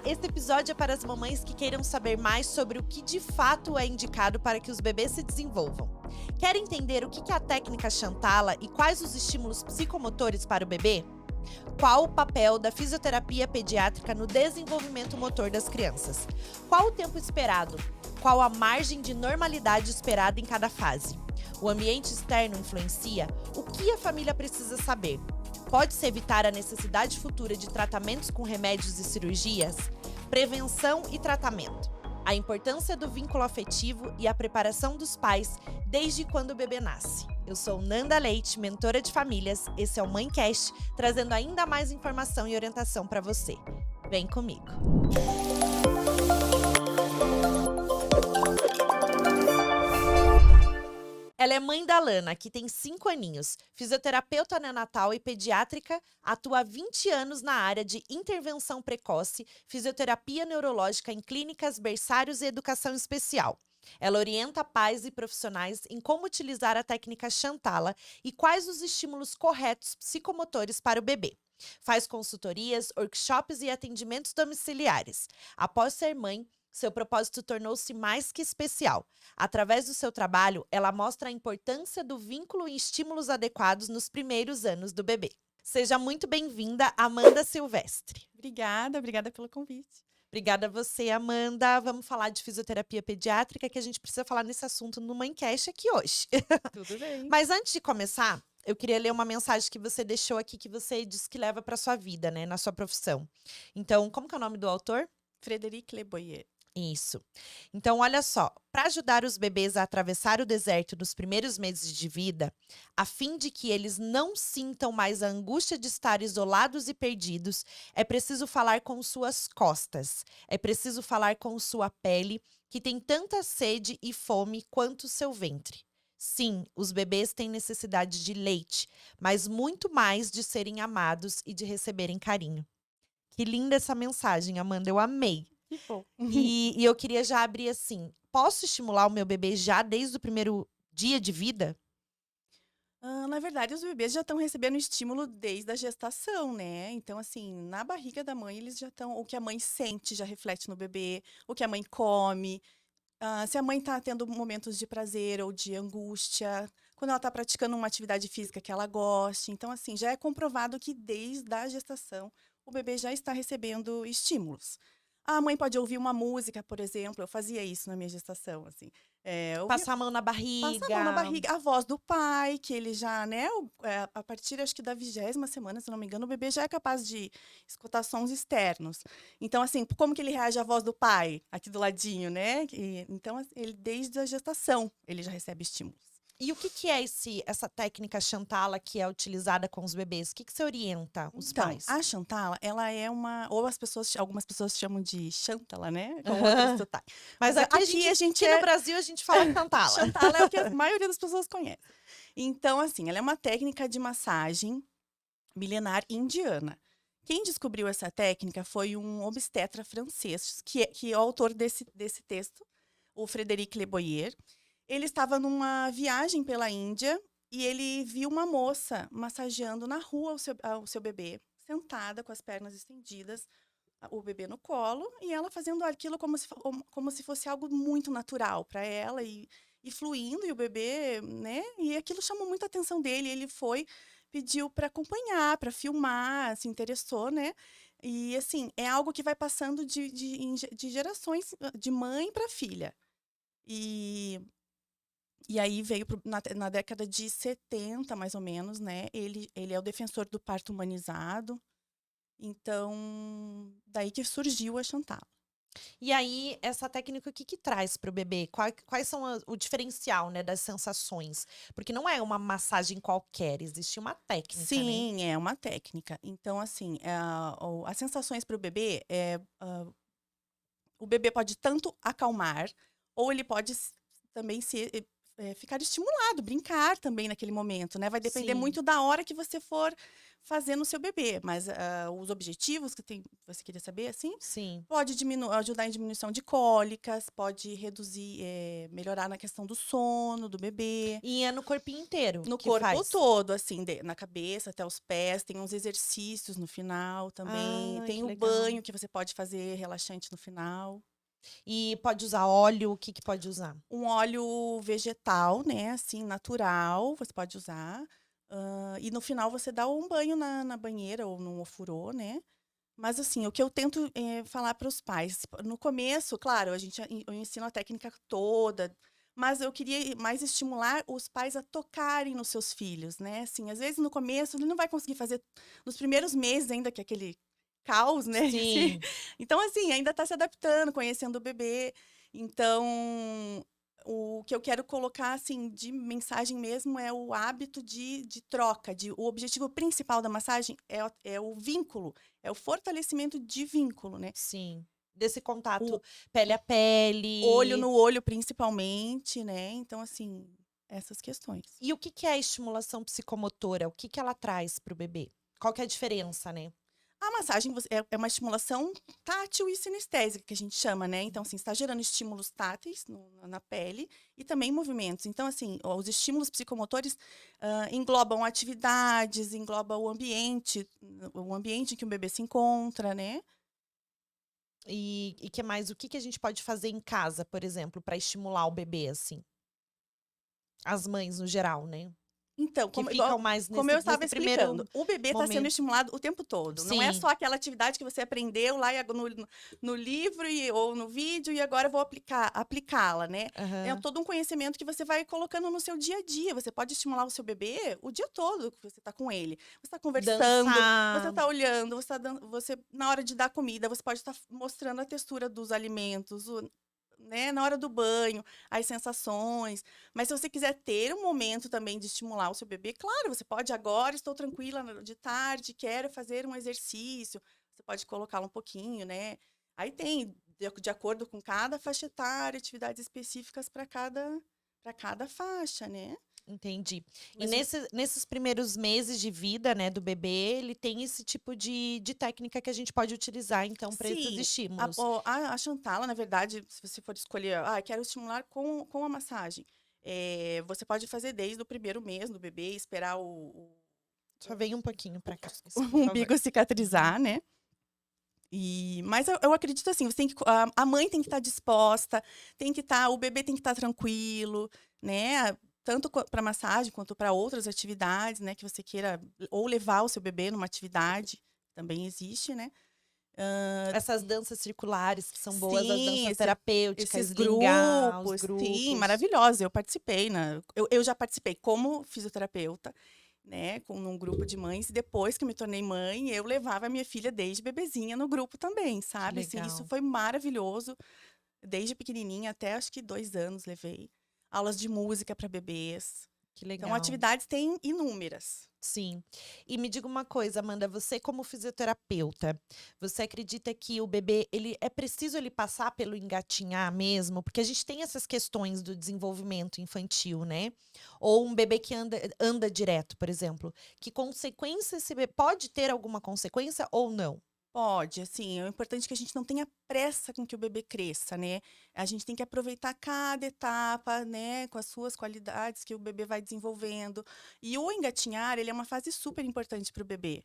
Esse episódio é para as mamães que queiram saber mais sobre o que de fato é indicado para que os bebês se desenvolvam. Quer entender o que é a técnica Chantala e quais os estímulos psicomotores para o bebê? Qual o papel da fisioterapia pediátrica no desenvolvimento motor das crianças? Qual o tempo esperado? Qual a margem de normalidade esperada em cada fase? O ambiente externo influencia? O que a família precisa saber? Pode-se evitar a necessidade futura de tratamentos com remédios e cirurgias? Prevenção e tratamento. A importância do vínculo afetivo e a preparação dos pais desde quando o bebê nasce. Eu sou Nanda Leite, mentora de famílias. Esse é o MãeCast, trazendo ainda mais informação e orientação para você. Vem comigo! Ela é mãe da Lana, que tem 5 aninhos, fisioterapeuta neonatal e pediátrica, atua há 20 anos na área de intervenção precoce, fisioterapia neurológica em clínicas, berçários e educação especial. Ela orienta pais e profissionais em como utilizar a técnica Chantala e quais os estímulos corretos psicomotores para o bebê. Faz consultorias, workshops e atendimentos domiciliares. Após ser mãe, seu propósito tornou-se mais que especial. Através do seu trabalho, ela mostra a importância do vínculo e estímulos adequados nos primeiros anos do bebê. Seja muito bem-vinda, Amanda Silvestre. Obrigada pelo convite. Obrigada a você, Amanda. Vamos falar de fisioterapia pediátrica, que a gente precisa falar nesse assunto no MãeCast aqui hoje. Tudo bem. Mas antes de começar, eu queria ler uma mensagem que você deixou aqui, que você disse que leva para sua vida, né, na sua profissão. Então, como que é o nome do autor? Frédéric Leboyer. Isso. Então, olha só, para ajudar os bebês a atravessar o deserto nos primeiros meses de vida, a fim de que eles não sintam mais a angústia de estar isolados e perdidos, é preciso falar com suas costas, é preciso falar com sua pele, que tem tanta sede e fome quanto seu ventre. Sim, os bebês têm necessidade de leite, mas muito mais de serem amados e de receberem carinho. Que linda essa mensagem, Amanda, eu amei. Que bom. E eu queria já abrir assim, posso estimular o meu bebê já desde o primeiro dia de vida? Na verdade, os bebês já estão recebendo estímulo desde a gestação, né? Então, assim, na barriga da mãe, eles já estão. O que a mãe sente já reflete no bebê, o que a mãe come. Se a mãe está tendo momentos de prazer ou de angústia, quando ela está praticando uma atividade física que ela goste. Então, assim, já é comprovado que desde a gestação o bebê já está recebendo estímulos. A mãe pode ouvir uma música, por exemplo. Eu fazia isso na minha gestação, assim. Passar a mão na barriga. Passar a mão na barriga. A voz do pai, que ele já, né? A partir, acho que da 20ª semana, se não me engano, o bebê já é capaz de escutar sons externos. Então, assim, como que ele reage à voz do pai? Aqui do ladinho, né? Então, ele desde a gestação, ele já recebe estímulos. E o que é essa técnica Chantala que é utilizada com os bebês? O que você orienta os pais? A Chantala, ela é ou algumas pessoas chamam de Chantala, né? Com Aham. outros sotaques. Mas aqui no Brasil a gente fala Chantala. Chantala é o que a maioria das pessoas conhece. Então, assim, ela é uma técnica de massagem milenar indiana. Quem descobriu essa técnica foi um obstetra francês, que é o autor desse texto, o Frédéric Leboyer. Ele estava numa viagem pela Índia e ele viu uma moça massageando na rua o seu bebê, sentada com as pernas estendidas, o bebê no colo, e ela fazendo aquilo como se fosse algo muito natural para ela e fluindo, e o bebê, né? E aquilo chamou muita atenção dele. Ele pediu para acompanhar, para filmar, se interessou, né? E assim, é algo que vai passando de gerações, de mãe para filha. E aí veio na década de 70, mais ou menos, né? Ele é o defensor do parto humanizado. Então, daí que surgiu a Chantala. E aí, essa técnica, o que traz para o bebê? Quais são o diferencial, né, das sensações? Porque não é uma massagem qualquer, existe uma técnica, né? Sim, é uma técnica. Então, assim, as sensações para o bebê o bebê pode tanto acalmar, ou ele pode também ficar estimulado, brincar também naquele momento, né? Vai depender Sim. muito da hora que você for fazer no seu bebê. Mas os objetivos você queria saber, assim? Sim. Pode ajudar em diminuição de cólicas, pode reduzir, melhorar na questão do sono do bebê. E é no corpinho inteiro No que corpo faz? todo, assim, na cabeça até os pés. Tem uns exercícios no final também. Ai, Tem que o legal. banho que você pode fazer relaxante no final. E pode usar óleo, o que que pode usar? Um óleo vegetal, né, assim, natural, você pode usar. E no final você dá um banho na banheira ou no ofurô, né. Mas assim, o que eu tento, falar para os pais, no começo, claro, eu ensino a técnica toda, mas eu queria mais estimular os pais a tocarem nos seus filhos, né, assim, às vezes no começo ele não vai conseguir fazer nos primeiros meses ainda, que é aquele caos, né, assim. Sim. Então assim, ainda está se adaptando, conhecendo o bebê. Então, o que eu quero colocar, assim, de mensagem mesmo é o hábito de troca, o objetivo principal da massagem é o vínculo, é o fortalecimento de vínculo, né. Sim. Desse contato O pele a olho pele. no olho principalmente, né, então assim, essas questões. E o que que é a estimulação psicomotora? O que que ela traz para o bebê? Qual que é a diferença, né? A massagem é uma estimulação tátil e sinestésica, que a gente chama, né. Então, assim, está gerando estímulos táteis na pele e também movimentos. Então, assim, os estímulos psicomotores, englobam atividades, engloba o ambiente em que o bebê se encontra, né. E que mais? O que que a gente pode fazer em casa, por exemplo, para estimular o bebê, assim? As mães no geral, né? Então, Que como ficam igual mais como eu estava nesse primeiro explicando, o bebê está sendo momento. estimulado o tempo todo, não é Sim. só aquela atividade que você aprendeu lá no livro ou no vídeo e agora eu vou aplicá-la, né. É Aham. todo um conhecimento que você vai colocando no seu dia a dia, você pode estimular o seu bebê o dia todo que você está com ele. Você está conversando, você Dançar. está olhando, você na hora de dar comida, você pode estar mostrando a textura dos alimentos, né, na hora do banho, as sensações. Mas se você quiser ter um momento também de estimular o seu bebê, claro, você pode agora, estou tranquila de tarde, quero fazer um exercício, você pode colocá-lo um pouquinho, né. Aí tem, de acordo com cada faixa etária, atividades específicas para cada faixa, né. Entendi. E Mas o nesses primeiros meses de vida, né, do bebê, ele tem esse tipo de técnica que a gente pode utilizar, então, para esses sim, estímulos. a Chantala, na verdade, se você for escolher: "Ah, quero estimular com a massagem", você pode fazer desde o primeiro mês do bebê, esperar Só vem um pouquinho para cá, isso, por o favor. umbigo Uhum. cicatrizar, né. Mas eu acredito assim, você tem que a mãe tem que estar disposta, o bebê tem que estar tranquilo, né, tanto para massagem quanto para outras atividades, né, que você queira ou levar o seu bebê numa atividade, também existe, né. Essas danças circulares que são boas, as Sim, danças esses terapêuticas, slingar, os grupos, sim, grupos. maravilhosa, eu participei eu já participei como fisioterapeuta, né, num grupo de mães, e depois que eu me tornei mãe, eu levava a minha filha desde bebezinha no grupo também, Que sabe, assim, isso legal, foi maravilhoso, desde pequenininha até acho que 2 anos levei. Aulas de música para bebês, que então legal. atividades tem inúmeras. Sim. E me diga uma coisa, Amanda, você como fisioterapeuta, você acredita que o bebê, ele é preciso ele passar pelo engatinhar mesmo? Porque a gente tem essas questões do desenvolvimento infantil, né? Ou um bebê que anda direto, por exemplo. Que consequência esse bebê pode ter alguma consequência ou não? Pode, assim, é importante que a gente não tenha pressa com que o bebê cresça, né. A gente tem que aproveitar cada etapa, né, com as suas qualidades que o bebê vai desenvolvendo. E o engatinhar, ele é uma fase super importante para o bebê.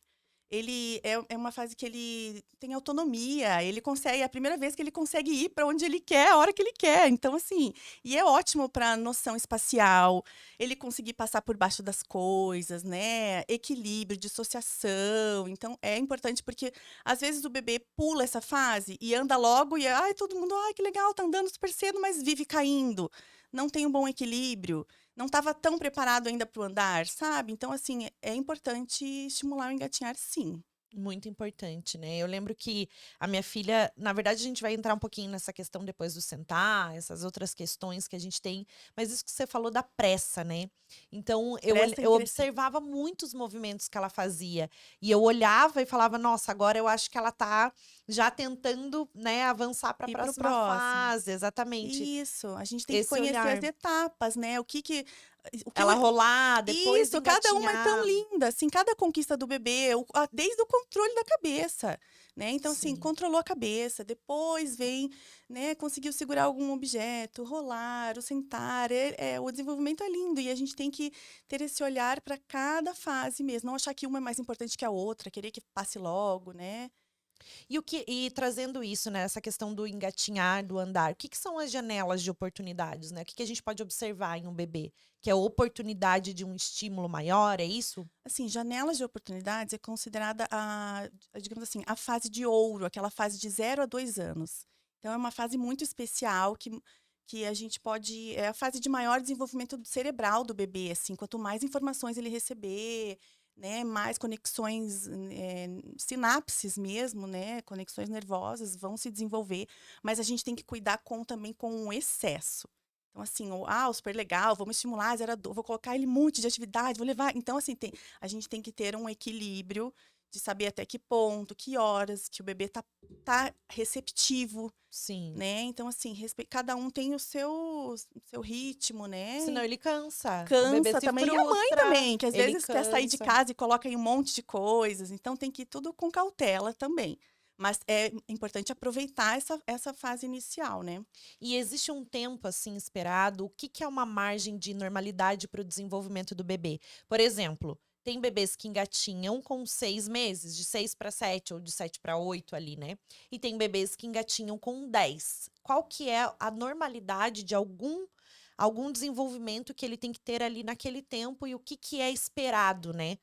Ele é uma fase que ele tem autonomia, ele consegue é a primeira vez que ele consegue ir para onde ele quer, a hora que ele quer. Então, assim, e é ótimo para noção espacial, ele conseguir passar por baixo das coisas, né, equilíbrio, dissociação. Então é importante porque às vezes o bebê pula essa fase e anda logo e, ai, todo mundo: "Ai, que legal, tá andando super cedo", mas vive caindo. Não tem um bom equilíbrio, não estava tão preparado ainda para o andar, sabe. Então, assim, é importante estimular o engatinhar sim. Muito importante, né. Eu lembro que a minha filha, na verdade a gente vai entrar um pouquinho nessa questão depois do sentar, essas outras questões que a gente tem, mas isso que você falou da pressa, né. Então Pressa em eu crescer. observava muitos movimentos que ela fazia, e eu olhava e falava: "Nossa, agora eu acho que ela tá já tentando, né, avançar para a Ir para o próxima próximo. fase, exatamente. Isso, a gente tem que Esse conhecer as olhar. etapas, né, o que Ela rolar, depois isso, cada uma é tão engatinhar. linda, assim, cada conquista do bebê, desde o controle da cabeça, né? Então, assim, Sim. controlou a cabeça, depois vem, né, conseguiu segurar algum objeto, rolar, o sentar, o desenvolvimento é lindo e a gente tem que ter esse olhar para cada fase mesmo, não achar que uma é mais importante que a outra, querer que passe logo, né? E trazendo isso, né, essa questão do engatinhar, do andar, o que que são as janelas de oportunidades, né? O que que a gente pode observar em um bebê? Que é a oportunidade de um estímulo maior, é isso? Assim, janelas de oportunidades é considerada digamos assim, a fase de ouro, aquela fase de 0 a 2 anos. Então, é uma fase muito especial que a gente pode. É a fase de maior desenvolvimento cerebral do bebê, assim, quanto mais informações ele receber, né, mais conexões, sinapses mesmo, né, conexões nervosas vão se desenvolver, mas a gente tem que cuidar também com o excesso. Então, assim, super legal, vamos estimular 0 a 2, vou colocar ele um monte de atividade, vou levar. Então, assim, a gente tem que ter um equilíbrio de saber até que ponto, que horas que o bebê tá receptivo, Sim. né? Então, assim, cada um tem o seu ritmo, né? Senão ele cansa. O bebê Cansa se também. E a mãe frustra, também, que às ele vezes quer sair de cansa. casa e coloca aí um monte de coisas. Então, tem que ir tudo com cautela também. Mas é importante aproveitar essa fase inicial, né? E existe um tempo assim esperado? O que que é uma margem de normalidade para o desenvolvimento do bebê? Por exemplo, tem bebês que engatinham com 6 meses, de 6 para 7 ou de 7 para 8 ali, né? E tem bebês que engatinham com 10. Qual que é a normalidade de algum desenvolvimento que ele tem que ter ali naquele tempo e o que que é esperado, né?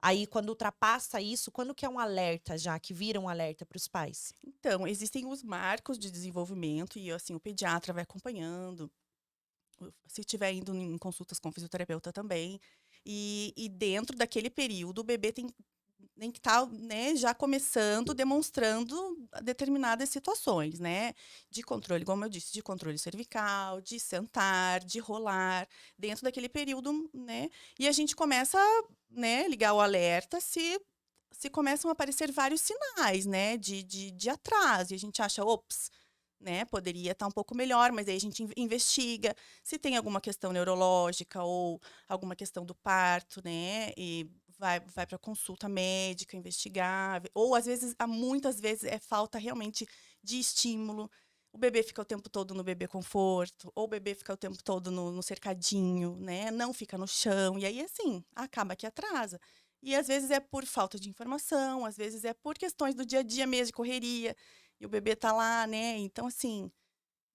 Aí, quando ultrapassa isso, quando que é um alerta já, que vira um alerta para os pais? Então, existem os marcos de desenvolvimento e, assim, o pediatra vai acompanhando, se estiver indo em consultas com o fisioterapeuta também. E dentro daquele período, o bebê tem que estar, né, já começando, demonstrando determinadas situações, né? De controle, como eu disse, de controle cervical, de sentar, de rolar, dentro daquele período, né? E a gente começa, né, ligar o alerta se começam a aparecer vários sinais, né, de atraso. E a gente acha, ops, né, poderia estar um pouco melhor, mas aí a gente investiga se tem alguma questão neurológica ou alguma questão do parto, né, e vai para consulta médica, investigar, ou às vezes, muitas vezes é falta realmente de estímulo. O bebê fica o tempo todo no bebê conforto, ou o bebê fica o tempo todo no cercadinho, né, não fica no chão, e aí, assim, acaba que atrasa. E às vezes é por falta de informação, às vezes é por questões do dia a dia mesmo, de correria, e o bebê tá lá, né? Então, assim,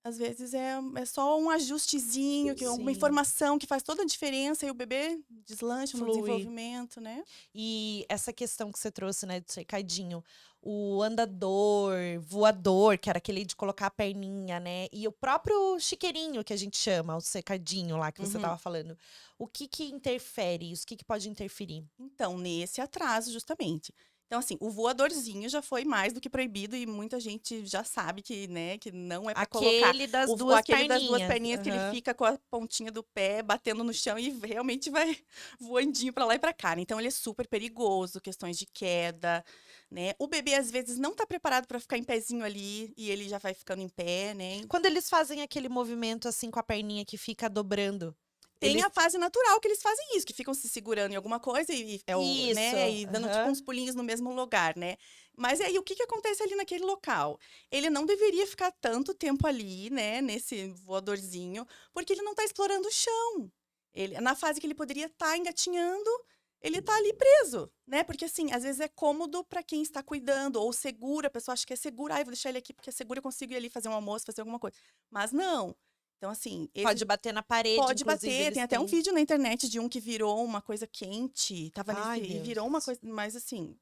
às vezes é só um ajustezinho, uma Sim. informação que faz toda a diferença e o bebê deslancha no Flui. desenvolvimento, né? E essa questão que você trouxe, né, do cercadinho, o andador, voador, que era aquele de colocar a perninha, né? E o próprio chiqueirinho, que a gente chama, o cercadinho lá que você Uhum. estava falando. O que que interfere isso? O que que pode interferir? Então, nesse atraso, justamente. Então, assim, o voadorzinho já foi mais do que proibido e muita gente já sabe que, né, que não é para colocar. Aquele das duas Aquele das duas perninhas. perninhas que ele Aham. fica com a pontinha do pé batendo no chão e realmente vai voandinho para lá e para cá, né. Então ele é super perigoso, questões de queda, né. O bebê, às vezes, não tá preparado para ficar em pezinho ali e ele já vai ficando em pé, né. Quando eles fazem aquele movimento assim com a perninha que fica dobrando, Tem eles. a fase natural que eles fazem isso, que ficam se segurando em alguma coisa Isso. né, e dando tipo Aham. uns pulinhos no mesmo lugar, né. Mas aí o que que acontece ali naquele local? Ele não deveria ficar tanto tempo ali, né, nesse voadorzinho, porque ele não tá explorando o chão. Na fase que ele poderia estar engatinhando, ele tá ali preso, né, porque assim, às vezes é cômodo para quem está cuidando ou segura, a pessoa acha que é segura, "Ai, vou deixar ele aqui porque é seguro, eu consigo ir ali fazer um almoço, fazer alguma coisa". Mas não. Então assim, Pode bater na parede, pode inclusive bater, eles tem até um têm. vídeo na internet de um que virou uma coisa quente, estava nesse Ai, e virou uma Deus. coisa mas assim,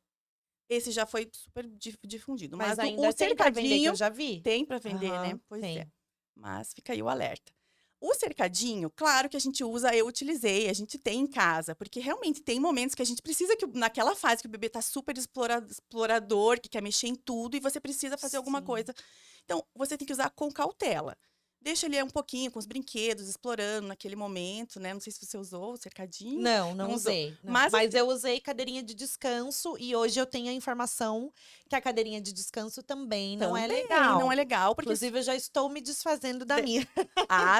esse já foi super difundido, Mas mas o ainda tem pra vender que eu cercadinho já vi? tem para vender, né, Aham, pois é. tem. Mas fica aí o alerta. O cercadinho, claro que a gente usa, eu utilizei, a gente tem em casa, porque realmente tem momentos que a gente precisa naquela fase que o bebê tá super explorador, que quer mexer em tudo e você precisa fazer alguma Sim. coisa. Então, você tem que usar com cautela. Deixa ele um pouquinho com os brinquedos, explorando naquele momento, né? Não sei se você usou o cercadinho. Não Não usou. usei. Não. Mas Mas eu usei cadeirinha de descanso e hoje eu tenho a informação que a cadeirinha de descanso também não é também legal. não é legal, porque Inclusive, eu já estou me desfazendo da De- minha.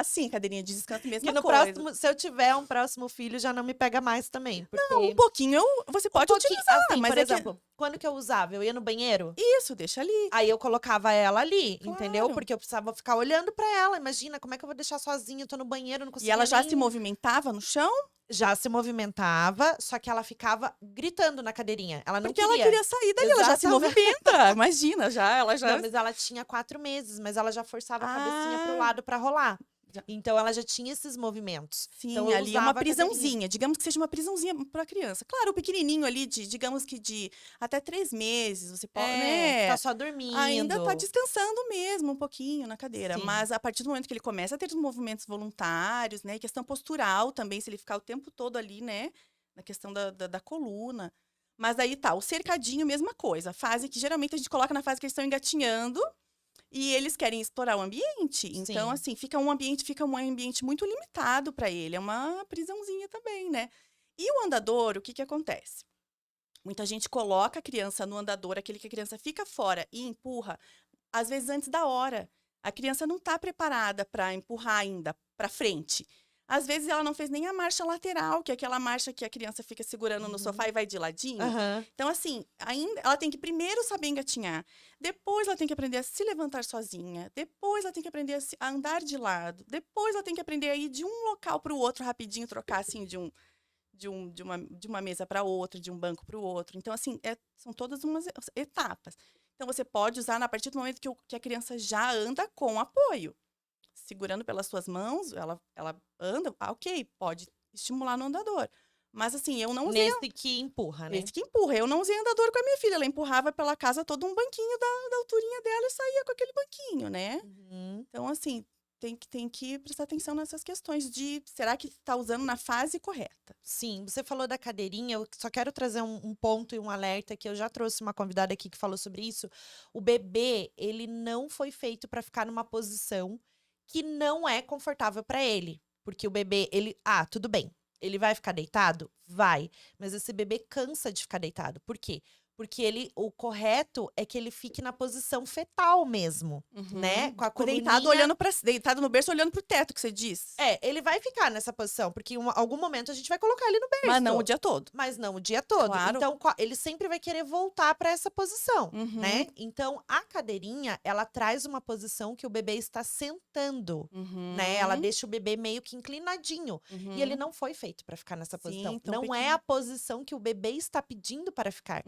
sim, cadeirinha de descanso, Que mesma no coisa. próximo, se eu tiver um próximo filho, já não me pega mais também. Porque Um pouquinho você pode pouquinho, utilizar, assim, mas por é que exemplo, quando que eu usava? Eu ia no banheiro, isso, deixa ali. aí eu colocava ela ali, entendeu? Claro. Porque eu precisava ficar olhando pra ela. Imagina, como é que eu vou deixar sozinha? Eu tô no banheiro, não E conseguia ela já nem... se movimentava no chão, Já se movimentava, só que ela ficava gritando na cadeirinha. Ela não porque ela queria sair dali, ela já se Exatamente. movimenta. Imagina, ela já. Não, mas ela tinha 4 meses, mas ela já forçava a cabecinha pro Ah, lado pra rolar. já- Então ela já tinha esses movimentos. sim, Então eu ali é uma usava a cadeirinha. prisãozinha. Digamos que seja uma prisãozinha para criança. Claro, o pequenininho ali, digamos que de até 3 meses, você pode, É, tá né? só dormindo. Ainda tá descansando mesmo um pouquinho na cadeira. Sim. Mas a partir do momento que ele começa a ter os movimentos voluntários, né? Questão postural também, se ele ficar o tempo todo ali, né? Na questão da coluna. Mas aí tá, o cercadinho, mesma coisa. A fase que geralmente a gente coloca na fase que eles estão engatinhando e eles querem explorar o ambiente. Então, Sim. assim, fica um ambiente muito limitado para ele. É uma prisãozinha também, né? E o andador, o que que acontece? Muita gente coloca a criança no andador, aquele que a criança fica fora e empurra, às vezes antes da hora. A criança não está preparada para empurrar ainda para frente. Às vezes ela não fez nem a marcha lateral, que é aquela marcha que a criança fica segurando no sofá e vai de ladinho. Aham. Então, assim, ainda ela tem que primeiro saber engatinhar, depois ela tem que aprender a se levantar sozinha, depois ela tem que aprender a andar de lado, depois ela tem que aprender a ir de um local para o outro rapidinho, trocar assim de uma mesa para outra, de um banco para o outro. Então, assim, são todas umas etapas. Então, você pode usar a partir do momento que a criança já anda com apoio. Segurando pelas suas mãos, ela anda, ok, pode estimular no andador. Mas, assim, eu não usei Nesse que empurra, né? esse que empurra. Eu não usei andador com a minha filha. Ela empurrava pela casa todo um banquinho da alturinha dela e saía com aquele banquinho, né? Uhum. Então, assim, tem que prestar atenção nessas questões de será que está usando na fase correta? Sim, você falou da cadeirinha, eu só quero trazer um ponto e um alerta que eu já trouxe uma convidada aqui que falou sobre isso. O bebê, ele não foi feito para ficar numa posição que não é confortável para ele. Porque o bebê, tudo bem, ele vai ficar deitado? Vai. Mas esse bebê cansa de ficar deitado. Por quê? Porque o correto é que ele fique na posição fetal mesmo, né? Com a coluninha... Deitado no berço, olhando pro teto, que você diz. É, ele vai ficar nessa posição, porque em algum momento a gente vai colocar ele no berço. Mas não o dia todo. Mas não o dia todo. Claro. Então, ele sempre vai querer voltar para essa posição, Uhum. né? Então, a cadeirinha, ela traz uma posição que o bebê está sentando, né? Ela deixa o bebê meio que inclinadinho. E ele não foi feito para ficar nessa Sim, posição. então Não é a posição que o bebê está pedindo para ficar.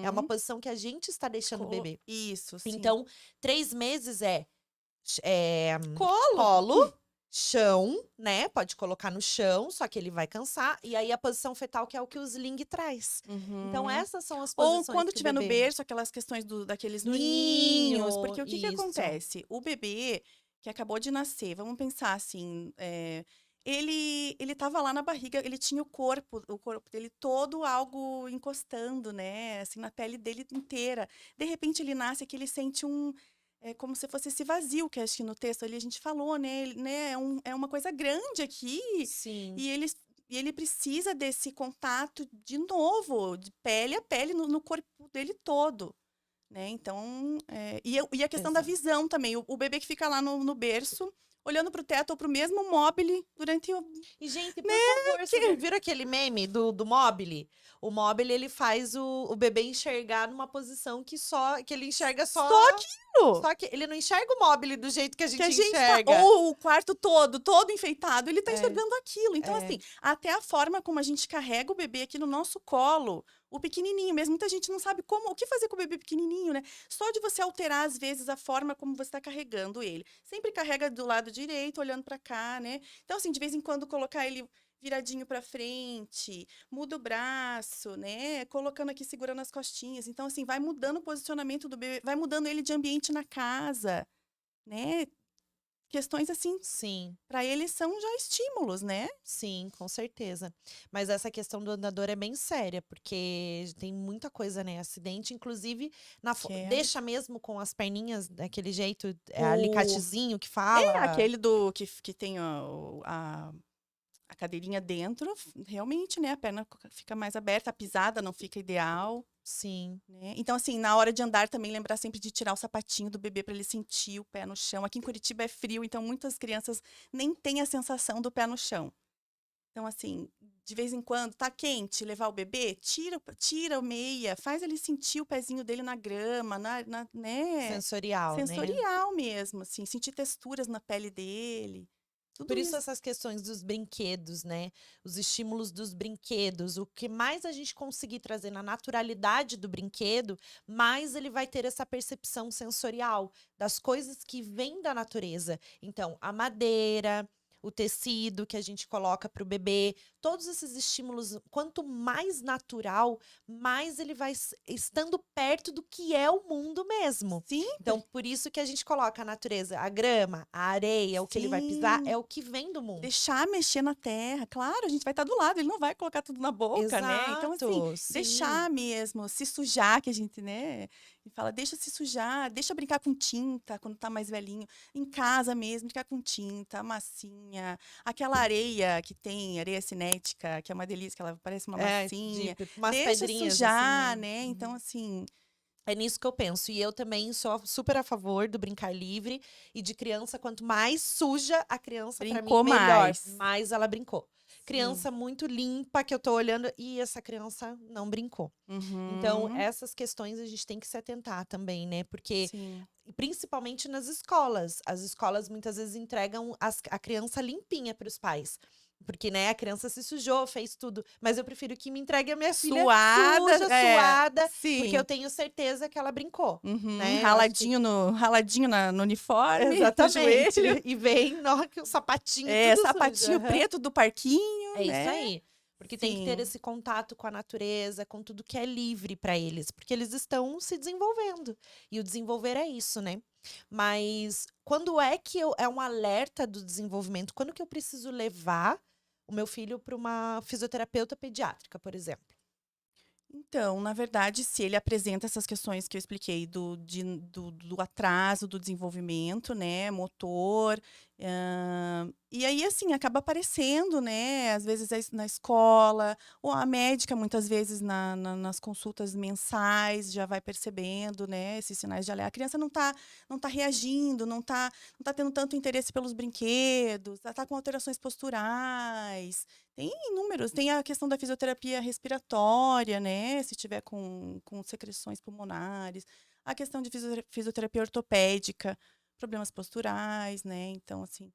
É uma posição que a gente está deixando o bebê. Isso, sim. Então, 3 meses é colo. colo, chão, né? Pode colocar no chão, só que ele vai cansar. E aí a posição fetal, que é o que o sling traz. Então, essas são as posições. Ou quando que o estiver no bebê... berço, aquelas questões daqueles Ninho, ninhos. Porque o que isso. acontece? O bebê que acabou de nascer, vamos pensar assim, ele estava lá na barriga, ele tinha o corpo dele todo algo encostando, né? Assim, na pele dele inteira. De repente ele nasce que ele sente como se fosse esse vazio, que acho que no texto ali a gente falou, né? É uma coisa grande aqui. Sim. E ele precisa desse contato de novo, de pele a pele no corpo dele todo, né? Então, e a questão da Exato. visão também. O bebê que fica lá no berço, olhando pro teto ou pro mesmo mobile durante o... E, gente, por favor, vocês viram aquele meme do Mobile? O Mobile, ele faz o bebê enxergar numa posição que ele enxerga só aquilo! Só que ele não enxerga o Mobile do jeito que a gente Que a gente enxerga. ou o quarto todo enfeitado, ele tá É. enxergando aquilo. Então, É. assim, até a forma como a gente carrega o bebê aqui no nosso colo, o pequenininho mesmo, muita gente não sabe o que fazer com o bebê pequenininho, né? Só de você alterar, às vezes, a forma como você tá carregando ele. Sempre carrega do lado direito, olhando pra cá, né? Então, assim, de vez em quando, colocar ele viradinho pra frente, muda o braço, né? Colocando aqui, segurando as costinhas. Então, assim, vai mudando o posicionamento do bebê, vai mudando ele de ambiente na casa, né? questões assim, Sim, para eles são já estímulos, né? sim, com certeza. Mas essa questão do andador é bem séria, porque tem muita coisa, né? Acidente, inclusive, Queda. deixa mesmo com as perninhas daquele jeito, O alicatezinho que É fala. aquele que tem a cadeirinha dentro, realmente, né, a perna fica mais aberta, a pisada não fica ideal, Sim, né. Então, assim, na hora de andar também lembrar sempre de tirar o sapatinho do bebê para ele sentir o pé no chão. Aqui em Curitiba é frio, então muitas crianças nem têm a sensação do pé no chão. Então, assim, de vez em quando, tá quente, levar o bebê, tira o meia, faz ele sentir o pezinho dele na grama, né, sensorial, né? sensorial mesmo, assim, sentir texturas na pele dele, Por tudo isso isso. essas questões dos brinquedos, né? Os estímulos dos brinquedos, o que mais a gente conseguir trazer na naturalidade do brinquedo, mais ele vai ter essa percepção sensorial das coisas que vêm da natureza. Então, a madeira, o tecido que a gente coloca para o bebê, todos esses estímulos, quanto mais natural, mais ele vai estando perto do que é o mundo mesmo. Sim, Então, por isso que a gente coloca a natureza, a grama, a areia, o que ele vai pisar, sim. é o que vem do mundo. Deixar mexer na terra, claro, a gente vai estar do lado, ele não vai colocar tudo na boca, né. Então, assim, Exato, sim. deixar mesmo, se sujar, que a gente, né, e fala: "Deixa se sujar, deixa brincar com tinta quando tá mais velhinho". Em casa mesmo, brincar com tinta, massinha, aquela areia que tem, areia cinética, que é uma delícia, que ela parece uma É, massinha, umas deixa pedrinhas assim, sujar, né? né. Então, Uhum. assim, É nisso que eu penso. E eu também sou super a favor do brincar livre e de criança. Quanto mais suja a criança, pra mim, brincou melhor. mais. Mais ela brincou. Sim. Criança muito limpa que eu tô olhando e essa criança não brincou. Então, Uhum. essas questões a gente tem que se atentar também, né? Porque, Sim. principalmente nas escolas, as escolas muitas vezes entregam a criança limpinha para os pais. Porque, né, a criança se sujou, fez tudo. Mas eu prefiro que me entregue a minha filha Suada, suja, suada, porque eu sim. tenho certeza que ela brincou, Uhum, né? Eu acho que raladinho no uniforme, no exatamente. joelho. E vem, nó, que o sapatinho É, tudo sujo. sapatinho Aham. preto do parquinho, É isso né. aí. Porque tem que ter Sim. esse contato com a natureza, com tudo que é livre para eles, porque eles estão se desenvolvendo. E o desenvolver é isso, né? Mas quando é que é um alerta do desenvolvimento? Quando que eu preciso levar o meu filho para uma fisioterapeuta pediátrica, por exemplo? Então, na verdade, se ele apresenta essas questões que eu expliquei do atraso do desenvolvimento, né, motor, e aí, assim, acaba aparecendo, né, às vezes na escola, ou a médica, muitas vezes, nas consultas mensais, já vai percebendo, né, esses sinais de alerta. A criança não tá reagindo, não tá tendo tanto interesse pelos brinquedos, tá com alterações posturais, tem inúmeros. Tem a questão da fisioterapia respiratória, né, se tiver com secreções pulmonares. A questão de fisioterapia ortopédica, problemas posturais, né. Então, assim,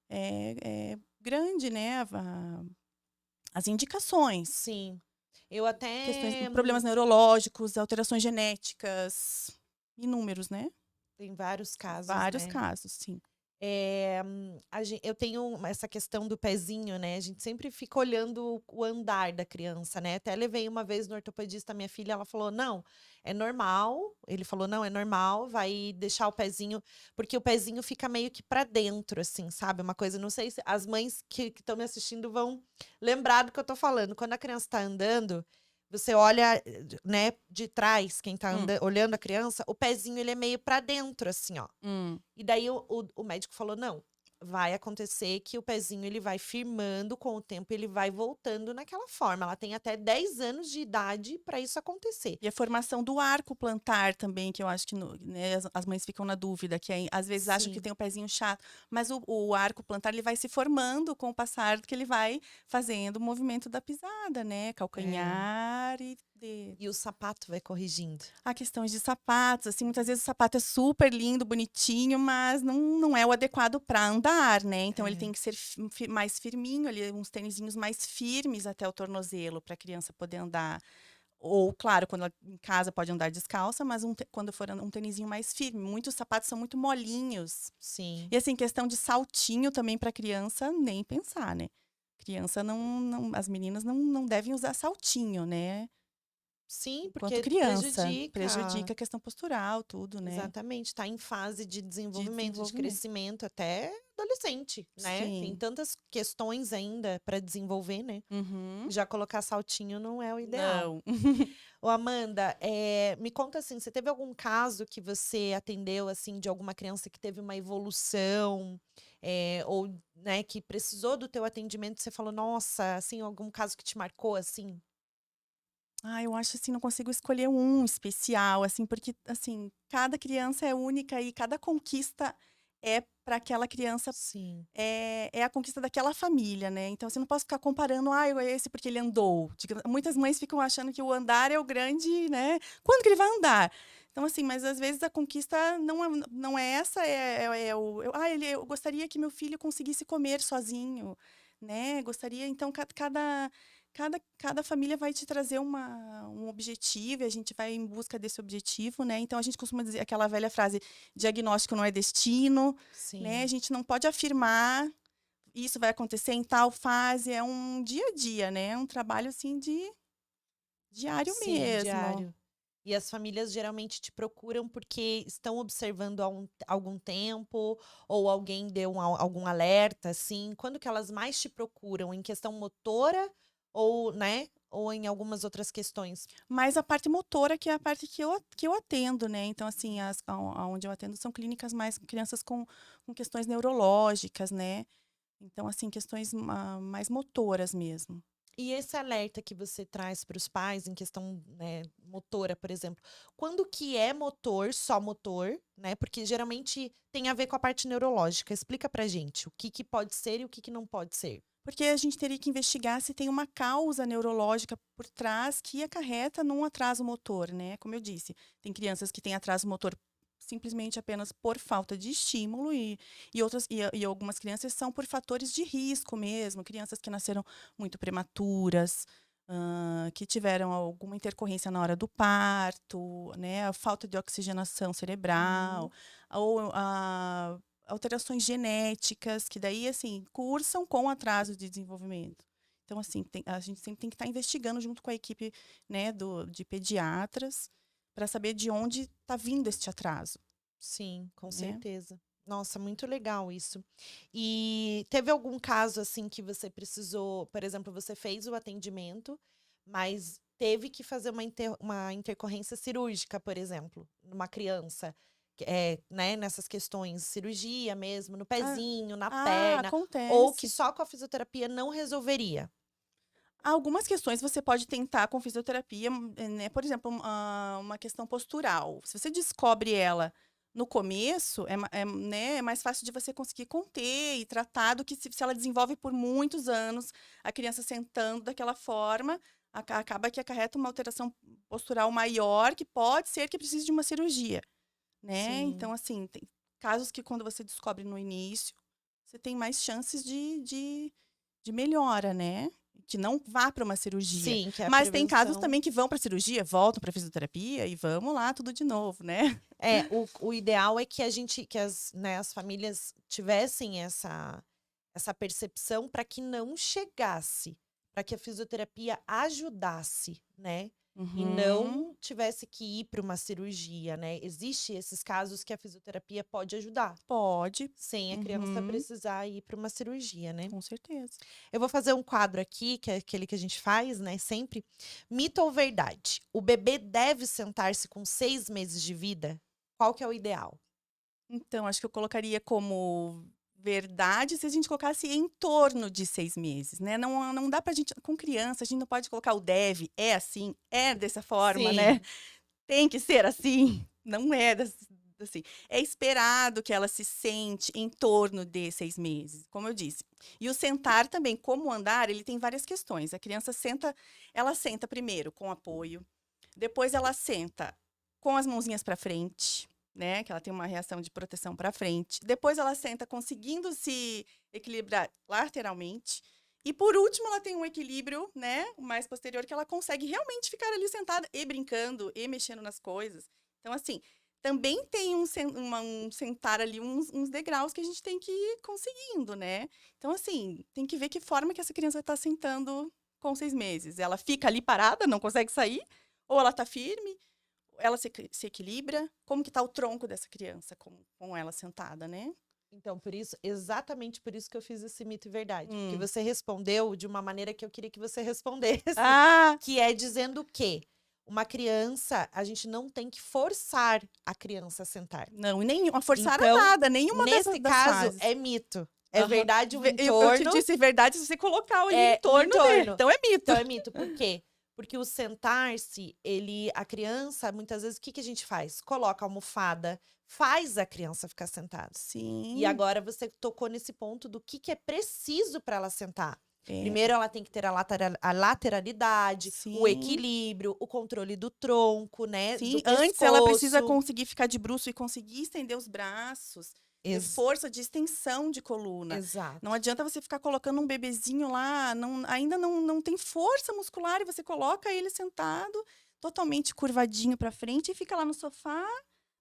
é grande, né, as indicações. Sim. Eu Questões até problemas neurológicos, alterações genéticas, inúmeros, né. tem vários casos, Vários né? casos, sim. Eu tenho essa questão do pezinho, né? A gente sempre fica olhando o andar da criança, né? Até levei uma vez no ortopedista minha filha, ela falou: não, é normal. Ele falou: não, é normal, vai deixar o pezinho, porque o pezinho fica meio que pra dentro, assim, sabe? Uma coisa, não sei se as mães que estão me assistindo vão lembrar do que eu tô falando. Quando a criança tá andando, você olha, né, de trás, quem tá Hum, olhando a criança, o pezinho ele é meio pra dentro, assim, ó. hum. E daí o médico falou: "Não, vai acontecer que o pezinho ele vai firmando com o tempo, ele vai voltando naquela forma. Ela tem até 10 anos de idade para isso acontecer". E a formação do arco plantar também, que eu acho que né, as mães ficam na dúvida, que aí, às vezes acham que Sim, tem o pezinho chato, mas o arco plantar ele vai se formando com o passar que ele vai fazendo o movimento da pisada, né? é. Calcanhar e dedo. E o sapato vai corrigindo. A questões de sapatos, assim, muitas vezes o sapato é super lindo, bonitinho, mas não é o adequado para andar, né? Então ele É. tem que ser mais firminho, ali, uns tênisinhos mais firmes até o tornozelo para a criança poder andar. Ou, claro, quando ela em casa pode andar descalça, mas quando for um tênisinho mais firme. Muitos sapatos são muito molinhos. Sim. E assim, questão de saltinho também para criança, nem pensar, né? Criança as meninas não devem usar saltinho, né? Sim, Enquanto porque criança, prejudica. prejudica a questão postural, tudo, né? Exatamente, está em fase de De desenvolvimento, de desenvolvimento. crescimento, até adolescente, né? Tem Sim. tantas questões ainda para desenvolver, né? Uhum. Já colocar saltinho não é o ideal. Não. Ô, Amanda, me conta assim, você teve algum caso que você atendeu, assim, de alguma criança que teve uma evolução, ou, né, que precisou do teu atendimento, e você falou, nossa, assim, algum caso que te marcou, assim? Ah, eu acho assim, não consigo escolher um especial, assim, porque, assim, cada criança é única e cada conquista é para aquela criança, Sim, é a conquista daquela família, né? Então, você não posso ficar comparando, ah, é esse porque ele andou. Muitas mães ficam achando que o andar é o grande, né? Quando que ele vai andar? Então, assim, mas às vezes a conquista não é essa, eu gostaria que meu filho conseguisse comer sozinho, né? Gostaria, então, cada família vai te trazer um objetivo e a gente vai em busca desse objetivo, né? Então, a gente costuma dizer aquela velha frase, diagnóstico não é destino, né? A sim, gente não pode afirmar isso vai acontecer em tal fase, é um dia a dia, né? É um trabalho, assim, de diário sim, mesmo. diário. E as famílias geralmente te procuram porque estão observando há algum tempo, ou alguém deu algum alerta, assim. Quando que elas mais te procuram? Em questão motora ou, né? Ou em algumas outras questões? Mas a parte motora, que é a parte que eu atendo, né? Então, assim, aonde eu atendo são clínicas mais crianças com questões neurológicas, né? Então, assim, questões mais motoras mesmo. E esse alerta que você traz para os pais em questão, né, motora, por exemplo, quando que é motor, só motor, né? Porque geralmente tem a ver com a parte neurológica. Explica pra gente o que que pode ser e o que que não pode ser. Porque a gente teria que investigar se tem uma causa neurológica por trás que acarreta num atraso motor, né? Como eu disse, tem crianças que têm atraso motor simplesmente apenas por falta de estímulo e algumas crianças são por fatores de risco mesmo, crianças que nasceram muito prematuras, que tiveram alguma intercorrência na hora do parto, né? A falta de oxigenação cerebral, Uhum. ou alterações genéticas, que daí, assim, cursam com atraso de desenvolvimento. Então, assim, a gente sempre tem que estar investigando junto com a equipe, né, de pediatras, para saber de onde está vindo este atraso, Sim, com né? certeza. Nossa, muito legal isso. E teve algum caso assim que você precisou, por exemplo, você fez o atendimento, mas teve que fazer uma intercorrência cirúrgica, por exemplo, numa criança, né, nessas questões, cirurgia mesmo, no Ah, pezinho, na perna, ou que acontece. só com a fisioterapia não resolveria. Algumas questões você pode tentar com fisioterapia, né? Por exemplo, uma questão postural. Se você descobre ela no começo, né, é mais fácil de você conseguir conter e tratar do que se ela desenvolve por muitos anos, a criança sentando daquela forma, acaba que acarreta uma alteração postural maior, que pode ser que precise de uma cirurgia, né? Sim. Então, assim, tem casos que quando você descobre no início, você tem mais chances de melhora, né? Que não vá para uma cirurgia. Sim, que é a Mas tem casos prevenção. também que vão para cirurgia, voltam para fisioterapia e vamos lá tudo de novo, né? O ideal é que a gente, que as, né, as famílias tivessem essa percepção para que não chegasse, para que a fisioterapia ajudasse, né? E Uhum. não tivesse que ir para uma cirurgia, né? Existe esses casos que a fisioterapia pode ajudar, Pode. sem a criança Uhum. precisar ir para uma cirurgia, né? Com certeza. Eu vou fazer um quadro aqui, que é aquele que a gente faz, né? Sempre. Mito ou verdade? O bebê deve sentar-se com 6 meses de vida? Qual que é o ideal? Então, acho que eu colocaria como verdade se a gente colocasse em torno de 6 meses, né? Não dá pra gente, com criança, a gente não pode colocar o deve, é assim, é dessa forma, né? Sim, Tem que ser assim. Não é assim. É esperado que ela se sente em torno de 6 meses, como eu disse. E o sentar também, como andar, ele tem várias questões. A criança senta, ela senta primeiro com apoio, depois ela senta com as mãozinhas para frente, né? Que ela tem uma reação de proteção para frente. Depois ela senta conseguindo se equilibrar lateralmente. E por último, ela tem um equilíbrio, né, mais posterior, que ela consegue realmente ficar ali sentada e brincando e mexendo nas coisas. Então, assim, também tem um sentar ali, uns degraus que a gente tem que ir conseguindo, né? Então, assim, tem que ver que forma que essa criança está sentando com 6 meses. Ela fica ali parada, não consegue sair? Ou ela tá firme, ela se equilibra, como que tá o tronco dessa criança com ela sentada, né? Então, por isso, exatamente por isso que eu fiz esse mito e verdade. Porque Hum. você respondeu de uma maneira que eu queria que você respondesse. Ah, Que é dizendo que uma criança, a gente não tem que forçar a criança a sentar. não, e nenhuma forçar Então, nada, nenhuma nesse das caso, fases. é mito. É Aham. verdade o Eu te entorno. disse verdade se você colocar ali É, em o torno dele. entorno. Então é mito. Então é mito. Por quê? Porque o sentar-se, a criança, muitas vezes, o que a gente faz? Coloca a almofada, faz a criança ficar sentada. Sim. E agora você tocou nesse ponto do que é preciso para ela sentar. É, Primeiro, ela tem que ter a lateralidade, sim. o equilíbrio, o controle do tronco, né? Sim, Do antes ela precisa pescoço. conseguir ficar de bruço e conseguir estender os braços. Ter força de extensão de coluna. Exato. Não adianta você ficar colocando um bebezinho lá, ainda não tem força muscular e você coloca ele sentado, totalmente curvadinho para frente e fica lá no sofá,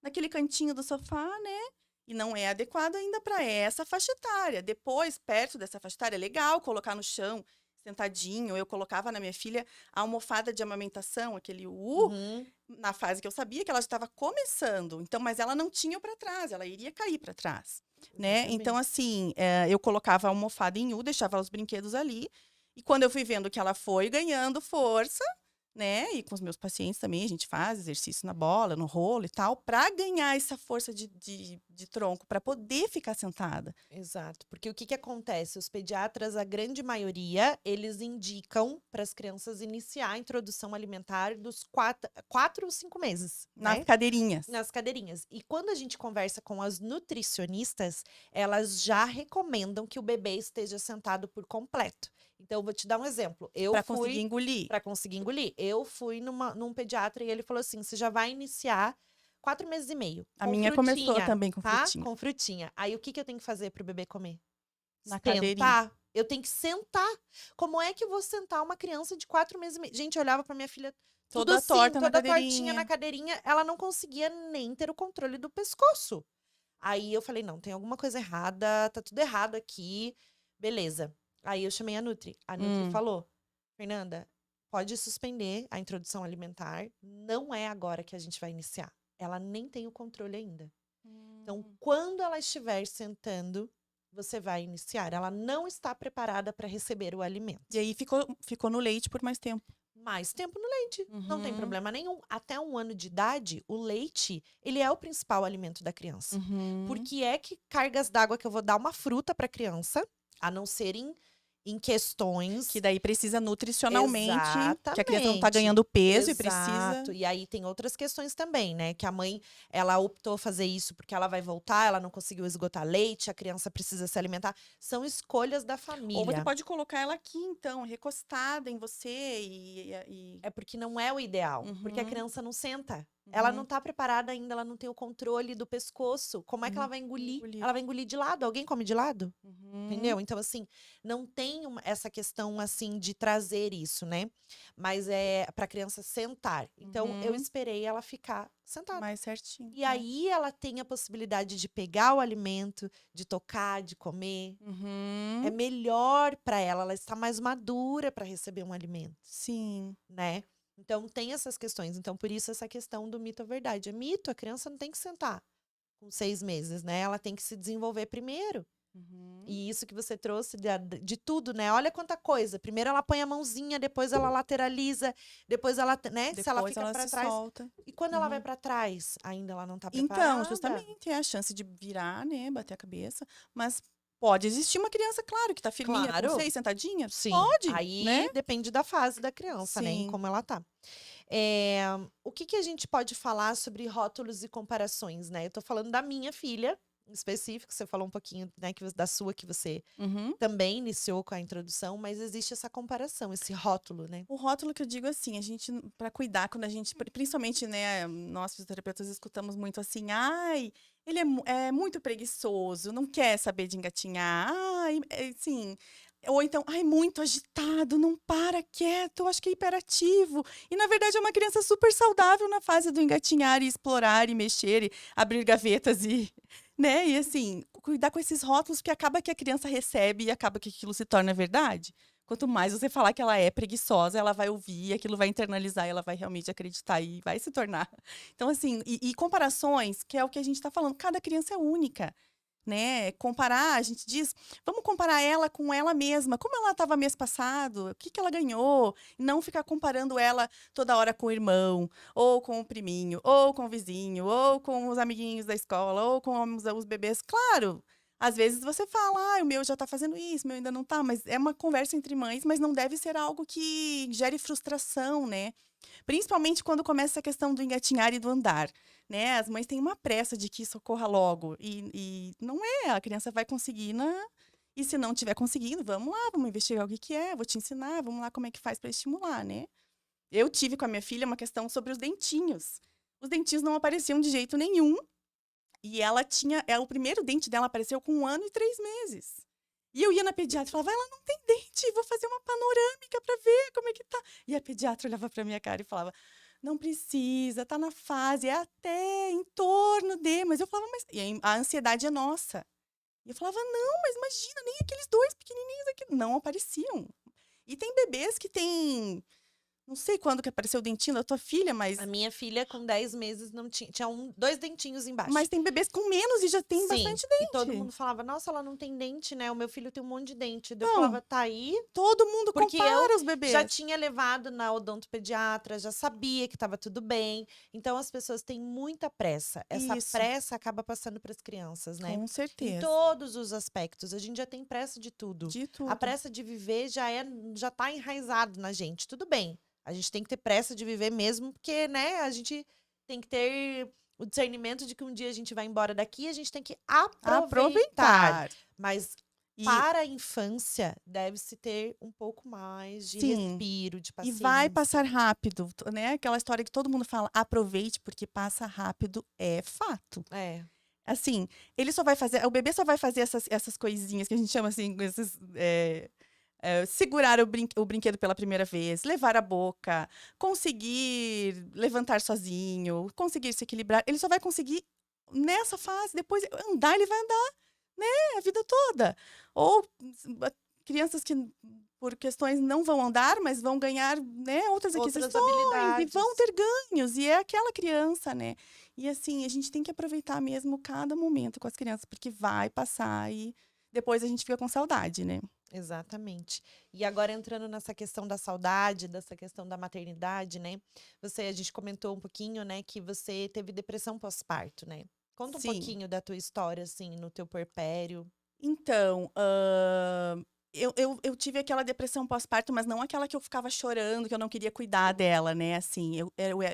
naquele cantinho do sofá, né? E não é adequado ainda para essa faixa etária. Depois, perto dessa faixa etária, é legal colocar no chão, sentadinho. Eu colocava na minha filha a almofada de amamentação, aquele Uhum. na fase que eu sabia que ela estava começando. Então, mas ela não tinha para trás, ela iria cair para trás, né? Exatamente. Então, assim, eu colocava a almofada em U, deixava os brinquedos ali. E quando eu fui vendo que ela foi ganhando força, né? E com os meus pacientes também, a gente faz exercício na bola, no rolo e tal, para ganhar essa força de tronco, para poder ficar sentada. Exato, porque o que acontece? Os pediatras, a grande maioria, eles indicam para as crianças iniciar a introdução alimentar dos 4 ou 5 meses, Nas né? cadeirinhas. Nas cadeirinhas. E quando a gente conversa com as nutricionistas, elas já recomendam que o bebê esteja sentado por completo. Então, eu vou te dar um exemplo. Para conseguir engolir. Para conseguir engolir. Eu fui num pediatra e ele falou assim: você já vai iniciar 4 meses e meio. A Com minha começou frutinha, também com tá? frutinha. Com frutinha. Aí o que eu tenho que fazer pro bebê comer? Na cadeirinha. Sentar. Eu tenho que sentar. Como é que eu vou sentar uma criança de 4 meses e meio? Gente, eu olhava pra minha filha tudo Toda assim, torta na toda tortinha cadeirinha. na cadeirinha. Ela não conseguia nem ter o controle do pescoço. Aí eu falei, não, tem alguma coisa errada, tá tudo errado aqui. Beleza. Aí eu chamei a Nutri. A Nutri falou, Fernanda, pode suspender a introdução alimentar. Não é agora que a gente vai iniciar. Ela nem tem o controle ainda. Então, quando ela estiver sentando, você vai iniciar. Ela não está preparada para receber o alimento. E aí ficou no leite por mais tempo. Mais tempo no leite. Não tem problema nenhum. Até 1 ano de idade, o leite, ele é o principal alimento da criança. Por que é que cargas d'água que eu vou dar uma fruta para a criança, a não serem em questões... Que daí precisa nutricionalmente, Exatamente. que a criança não tá ganhando peso Exato. e precisa... E aí tem outras questões também, né? Que a mãe, ela optou fazer isso porque ela vai voltar, ela não conseguiu esgotar leite, a criança precisa se alimentar. São escolhas da família. Ou você pode colocar ela aqui, então, recostada em você É porque não é o ideal, porque a criança não senta. Ela não tá preparada ainda, ela não tem o controle do pescoço. Como é que ela vai engolir? Ela vai engolir de lado. Alguém come de lado? Entendeu? Então, assim, não tem essa questão, assim, de trazer isso, né? Mas é pra criança sentar. Então, eu esperei ela ficar sentada. Mais certinho. E aí, ela tem a possibilidade de pegar o alimento, de tocar, de comer. É melhor pra ela, ela está mais madura para receber um alimento. Sim. Né? Então, tem essas questões. Então, por isso, essa questão do mito ou verdade. É mito, a criança não tem que sentar com 6 meses, né? Ela tem que se desenvolver primeiro. E isso que você trouxe de tudo, né? Olha quanta coisa. Primeiro ela põe a mãozinha, depois ela lateraliza, depois ela, né? Depois se ela fica ela pra se trás. solta. E quando ela vai pra trás, ainda ela não tá preparada. Então, justamente, é a chance de virar, né? Bater a cabeça. Mas pode existir uma criança, claro, que tá firminha, Claro. com 6, sentadinha. Sim. Pode, Aí né? depende da fase da criança, né? Em Sim. como ela tá. O que a gente pode falar sobre rótulos e comparações, né? Eu tô falando da minha filha, em específico. Você falou um pouquinho, né, da sua, que você também iniciou com a introdução, mas existe essa comparação, esse rótulo, né? O rótulo que eu digo assim, a gente, para cuidar, quando a gente, principalmente, né, nós fisioterapeutas escutamos muito assim, ai, ele é muito preguiçoso, não quer saber de engatinhar, ai, assim, ou então, ai, muito agitado, não para quieto, acho que é hiperativo. E, na verdade, é uma criança super saudável na fase do engatinhar e explorar e mexer e abrir gavetas e, né, e assim, cuidar com esses rótulos, que acaba que a criança recebe e acaba que aquilo se torna verdade. Quanto mais você falar que ela é preguiçosa, ela vai ouvir, aquilo vai internalizar, ela vai realmente acreditar e vai se tornar. Então, assim, e comparações, que é o que a gente está falando, cada criança é única, né? Comparar, a gente diz, vamos comparar ela com ela mesma, como ela estava mês passado, o que que ela ganhou, e não ficar comparando ela toda hora com o irmão, ou com o priminho, ou com o vizinho, ou com os amiguinhos da escola, ou com os bebês. Claro, às vezes você fala, o meu já tá fazendo isso, o meu ainda não tá, mas é uma conversa entre mães, mas não deve ser algo que gere frustração, né? Principalmente quando começa a questão do engatinhar e do andar, né? As mães têm uma pressa de que isso ocorra logo, e não é, a criança vai conseguir e se não tiver conseguindo, vamos lá, vamos investigar o que que é, vou te ensinar, vamos lá como é que faz para estimular, né? Eu tive com a minha filha uma questão sobre os dentinhos. Os dentinhos não apareciam de jeito nenhum, e ela tinha, o primeiro dente dela apareceu com 1 ano e 3 meses. E eu ia na pediatra e falava, ela não tem dente, vou fazer uma panorâmica para ver como é que tá. E a pediatra olhava para minha cara e falava, não precisa, tá na fase, é até em torno de. Mas eu falava, mas. E aí, a ansiedade é nossa. E eu falava, não, mas imagina, nem aqueles dois pequenininhos aqui. Não apareciam. E tem bebês que têm. Não sei quando que apareceu o dentinho da tua filha, mas. A minha filha, com 10 meses, não tinha dois dentinhos embaixo. Mas tem bebês com menos e já tem Sim, bastante e todo dente. mundo falava, nossa, ela não tem dente, né? O meu filho tem um monte de dente. Daí eu Não, falava, tá aí. todo mundo Porque eu compara os já bebês. tinha levado na odontopediatra, já sabia que estava tudo bem. Então as pessoas têm muita pressa. Essa Isso, pressa acaba passando para as crianças, né? com Em certeza. todos os aspectos. A gente já tem pressa de tudo. De A tudo. pressa de viver já tá enraizado na gente. Tudo bem. A gente tem que ter pressa de viver mesmo, porque, né, a gente tem que ter o discernimento de que um dia a gente vai embora daqui e a gente tem que aproveitar. Aproveitar. Mas E para a infância, deve-se ter um pouco mais de sim, respiro, de e vai paciência. passar rápido, né? Aquela história que todo mundo fala, aproveite porque passa rápido, é fato. É, Assim, ele só vai fazer, o bebê só vai fazer essas coisinhas que a gente chama assim, segurar o brinquedo pela primeira vez, levar a boca, conseguir levantar sozinho, conseguir se equilibrar. Ele só vai conseguir nessa fase, depois andar, ele vai andar, né, a vida toda. Ou crianças que por questões não vão andar, mas vão ganhar, né, outras outras aquisições e vão habilidades. ter ganhos, e é aquela criança, né? E assim, a gente tem que aproveitar mesmo cada momento com as crianças, porque vai passar e depois a gente fica com saudade, né? Exatamente. E agora entrando nessa questão da saudade, dessa questão da maternidade, né? A gente comentou um pouquinho, né, que você teve depressão pós-parto, né? Conta um Sim. pouquinho da tua história, assim, no teu puerpério. Então, eu tive aquela depressão pós-parto, mas não aquela que eu ficava chorando, que eu não queria cuidar dela, né? Assim,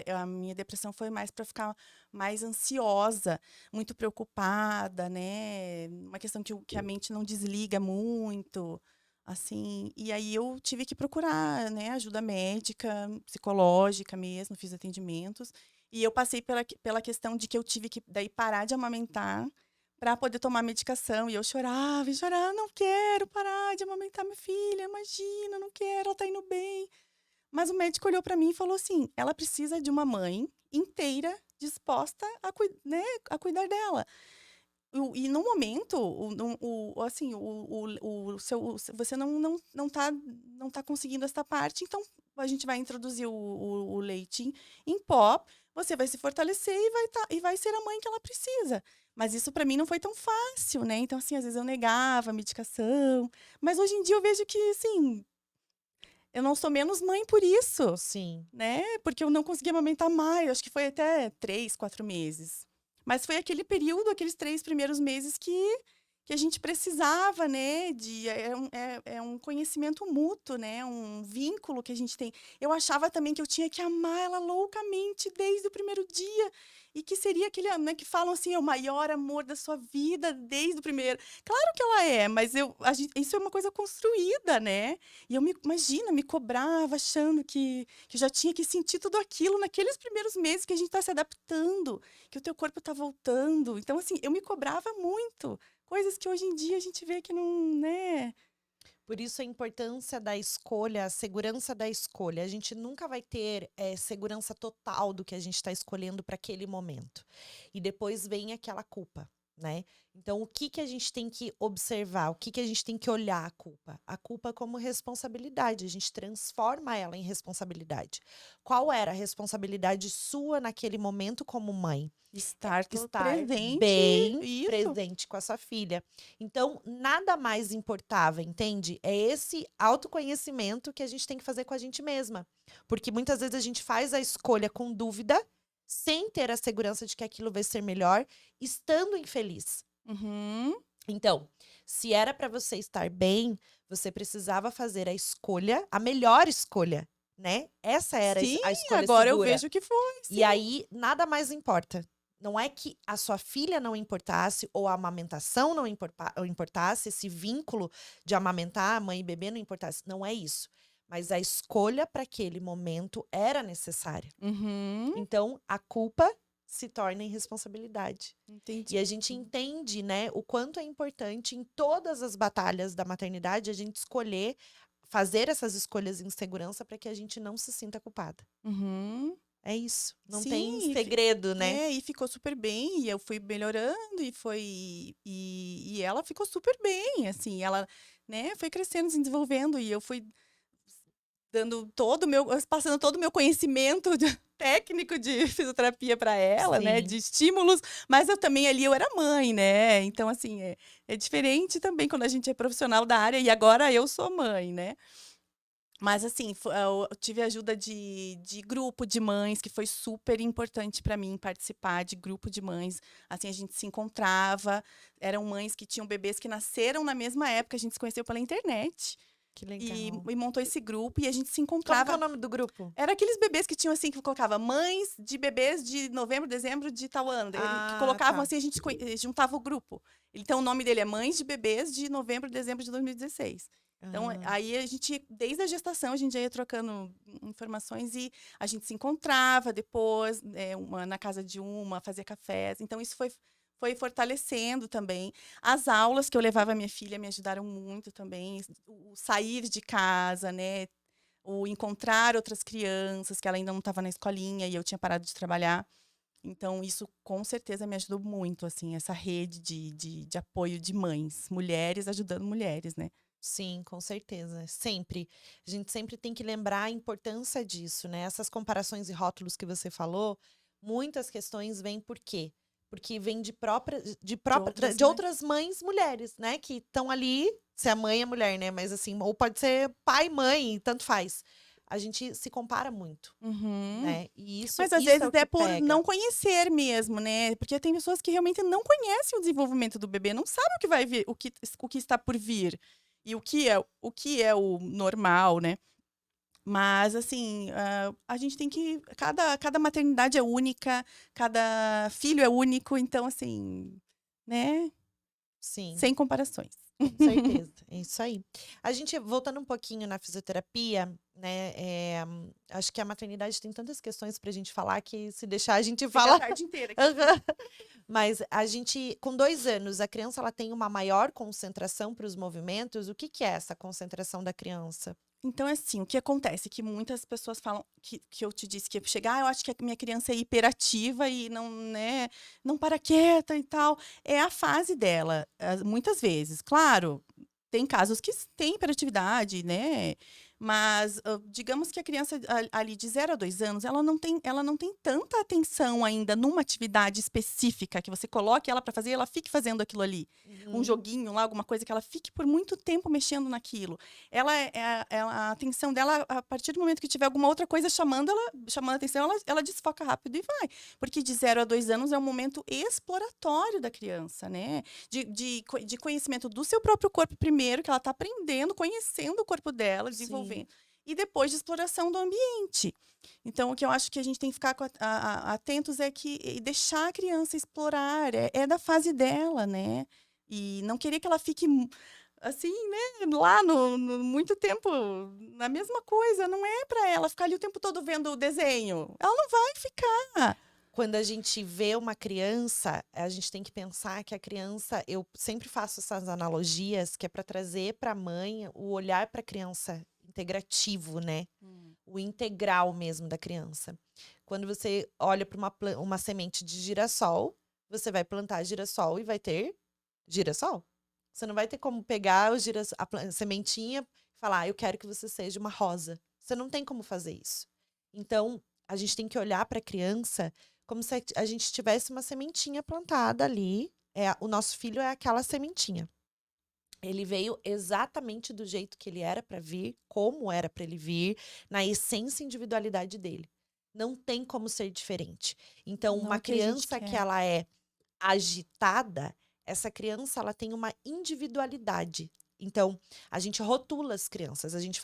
a minha depressão foi mais para ficar mais ansiosa, muito preocupada, né? Uma questão que a mente não desliga muito, assim. E aí eu tive que procurar, né, ajuda médica, psicológica mesmo, fiz atendimentos. E eu passei pela questão de que eu tive que daí parar de amamentar para poder tomar medicação. E eu chorava e chorava, não quero parar de amamentar minha filha, imagina, não quero, ela tá indo bem. Mas o médico olhou para mim e falou assim: ela precisa de uma mãe inteira disposta né, a cuidar dela. E no momento, assim, você não tá conseguindo essa parte, então a gente vai introduzir o leite em pó, você vai se fortalecer e vai ser a mãe que ela precisa. Mas isso para mim não foi tão fácil, né? Então, assim, às vezes eu negava a medicação. Mas hoje em dia eu vejo que, assim, eu não sou menos mãe por isso, Sim. né? Porque eu não conseguia amamentar mais, acho que foi até 3, 4 meses. Mas foi aquele período, aqueles 3 primeiros meses que a gente precisava, né? É um conhecimento mútuo, né? Um vínculo que a gente tem. Eu achava também que eu tinha que amar ela loucamente desde o primeiro dia. E que seria aquele, né, que falam assim, é o maior amor da sua vida desde o primeiro. Claro que ela é, mas isso é uma coisa construída, né? E imagina, me cobrava achando que eu já tinha que sentir tudo aquilo naqueles primeiros meses que a gente está se adaptando, que o teu corpo está voltando. Então, assim, eu me cobrava muito. Coisas que hoje em dia a gente vê que não, né? Por isso a importância da escolha, a segurança da escolha. A gente nunca vai ter segurança total do que a gente está escolhendo para aquele momento. E depois vem aquela culpa. né? Então, o que que a gente tem que observar? O que que a gente tem que olhar a culpa? A culpa como responsabilidade, a gente transforma ela em responsabilidade. Qual era a responsabilidade sua naquele momento como mãe? Estar Estar presente, bem isso. presente com a sua filha. Então, nada mais importava, entende? É esse autoconhecimento que a gente tem que fazer com a gente mesma. Porque muitas vezes a gente faz a escolha com dúvida, sem ter a segurança de que aquilo vai ser melhor, estando infeliz. Uhum. Então, se era para você estar bem, você precisava fazer a escolha, a melhor escolha, né? Essa era Sim, a escolha agora eu segura. vejo que foi, E sim. aí, nada mais importa. Não é que a sua filha não importasse ou a amamentação não importasse, esse vínculo de amamentar mãe e bebê não importasse. Não é isso. Mas a escolha para aquele momento era necessária. Uhum. Então, a culpa se torna irresponsabilidade. Entendi. E a gente entende, né, o quanto é importante em todas as batalhas da maternidade a gente escolher, fazer essas escolhas em segurança para que a gente não se sinta culpada. Uhum. É isso. Não tem Sim, segredo, né? e ficou super bem, e eu fui melhorando, e ela ficou super bem, assim, ela, né, foi crescendo, se desenvolvendo, e eu fui dando todo o meu passando todo o meu conhecimento técnico de fisioterapia para ela, né, Sim. de estímulos, mas eu também ali eu era mãe, né, então assim, é diferente também quando a gente é profissional da área, e agora eu sou mãe, né. Mas assim, eu tive ajuda de grupo de mães, que foi super importante para mim participar de grupo de mães. Assim, a gente se encontrava, eram mães que tinham bebês que nasceram na mesma época, a gente se conheceu pela internet Que e legal. montou esse grupo e a gente se Como que é o encontrava. nome do grupo? Era aqueles bebês que tinham assim, que colocava mães de bebês de novembro, dezembro de tal ano. Que Ah, colocavam tá. assim, a gente juntava o grupo. Então, o nome dele é Mães de Bebês de novembro, dezembro de 2016. Então, Ah, aí a gente, desde a gestação, a gente já ia trocando informações e a gente se encontrava depois, uma na casa de uma, fazia cafés. Então, isso foi fortalecendo também. As aulas que eu levava a minha filha me ajudaram muito também. O sair de casa, né? O encontrar outras crianças, que ela ainda não estava na escolinha e eu tinha parado de trabalhar. Então, isso com certeza me ajudou muito, assim, essa rede de apoio de mães, mulheres ajudando mulheres, né? sim, com certeza. Sempre. A gente sempre tem que lembrar a importância disso, né? Essas comparações e rótulos que você falou, muitas questões vêm por quê? Porque vem de Mães. outras mães mulheres, né? Que estão ali, se a mãe é mulher, né? Mas assim, ou pode ser pai, mãe, tanto faz. A gente se compara muito, Uhum. né? E isso, Mas às isso é vezes o é que por pega. não conhecer mesmo, né? Porque tem pessoas que realmente não conhecem o desenvolvimento do bebê, não sabem o que vai vir, o que está por vir e o que é o normal, né? Mas, assim, a gente tem que. Cada maternidade é única, cada filho é único, então, assim, né? Sim. Sem comparações. Com certeza, é isso aí. A gente, voltando um pouquinho na fisioterapia, né, acho que a maternidade tem tantas questões pra gente falar que se deixar a gente Fica a fala. tarde inteira aqui. Aham. Mas a gente, com 2 anos, a criança ela tem uma maior concentração para os movimentos. O que que é essa concentração da criança? Então, assim, o que acontece? Que muitas pessoas falam que eu te disse que ia chegar, eu acho que a minha criança é hiperativa e não, né, não para quieta e tal. É a fase dela, muitas vezes. Claro, tem casos que tem hiperatividade, né? Mas digamos que a criança ali de 0 a 2 anos, ela não tem tanta atenção ainda numa atividade específica que você coloque ela para fazer e ela fique fazendo aquilo ali. Um Uhum. joguinho lá, alguma coisa que ela fique por muito tempo mexendo naquilo. A atenção dela, a partir do momento que tiver alguma outra coisa chamando a atenção, ela desfoca rápido e vai. Porque de 0 a 2 anos é um momento exploratório da criança, né? De conhecimento do seu próprio corpo primeiro, que ela está aprendendo, conhecendo o corpo dela, desenvolvendo. Sim, E depois de exploração do ambiente. Então, o que eu acho que a gente tem que ficar atentos é que e deixar a criança explorar, é da fase dela, né? E não querer que ela fique assim, né, lá muito tempo na mesma coisa. Não é para ela ficar ali o tempo todo vendo o desenho. Ela não vai ficar. quando a gente vê uma criança, a gente tem que pensar que a criança, eu sempre faço essas analogias, que é para trazer para a mãe o olhar para a criança integrativo, né? O integral mesmo da criança. Quando você olha para uma semente de girassol, você vai plantar girassol e vai ter girassol. Você não vai ter como pegar a sementinha e falar, eu quero que você seja uma rosa. Você não tem como fazer isso. Então, a gente tem que olhar para a criança como se a gente tivesse uma sementinha plantada ali. O nosso filho é aquela sementinha. Ele veio exatamente do jeito que ele era para vir, como era para ele vir, na essência e individualidade dele. Não tem como ser diferente. Então, Não uma que a gente criança quer. que ela é agitada, essa criança ela tem uma individualidade. Então, a gente rotula as crianças, a gente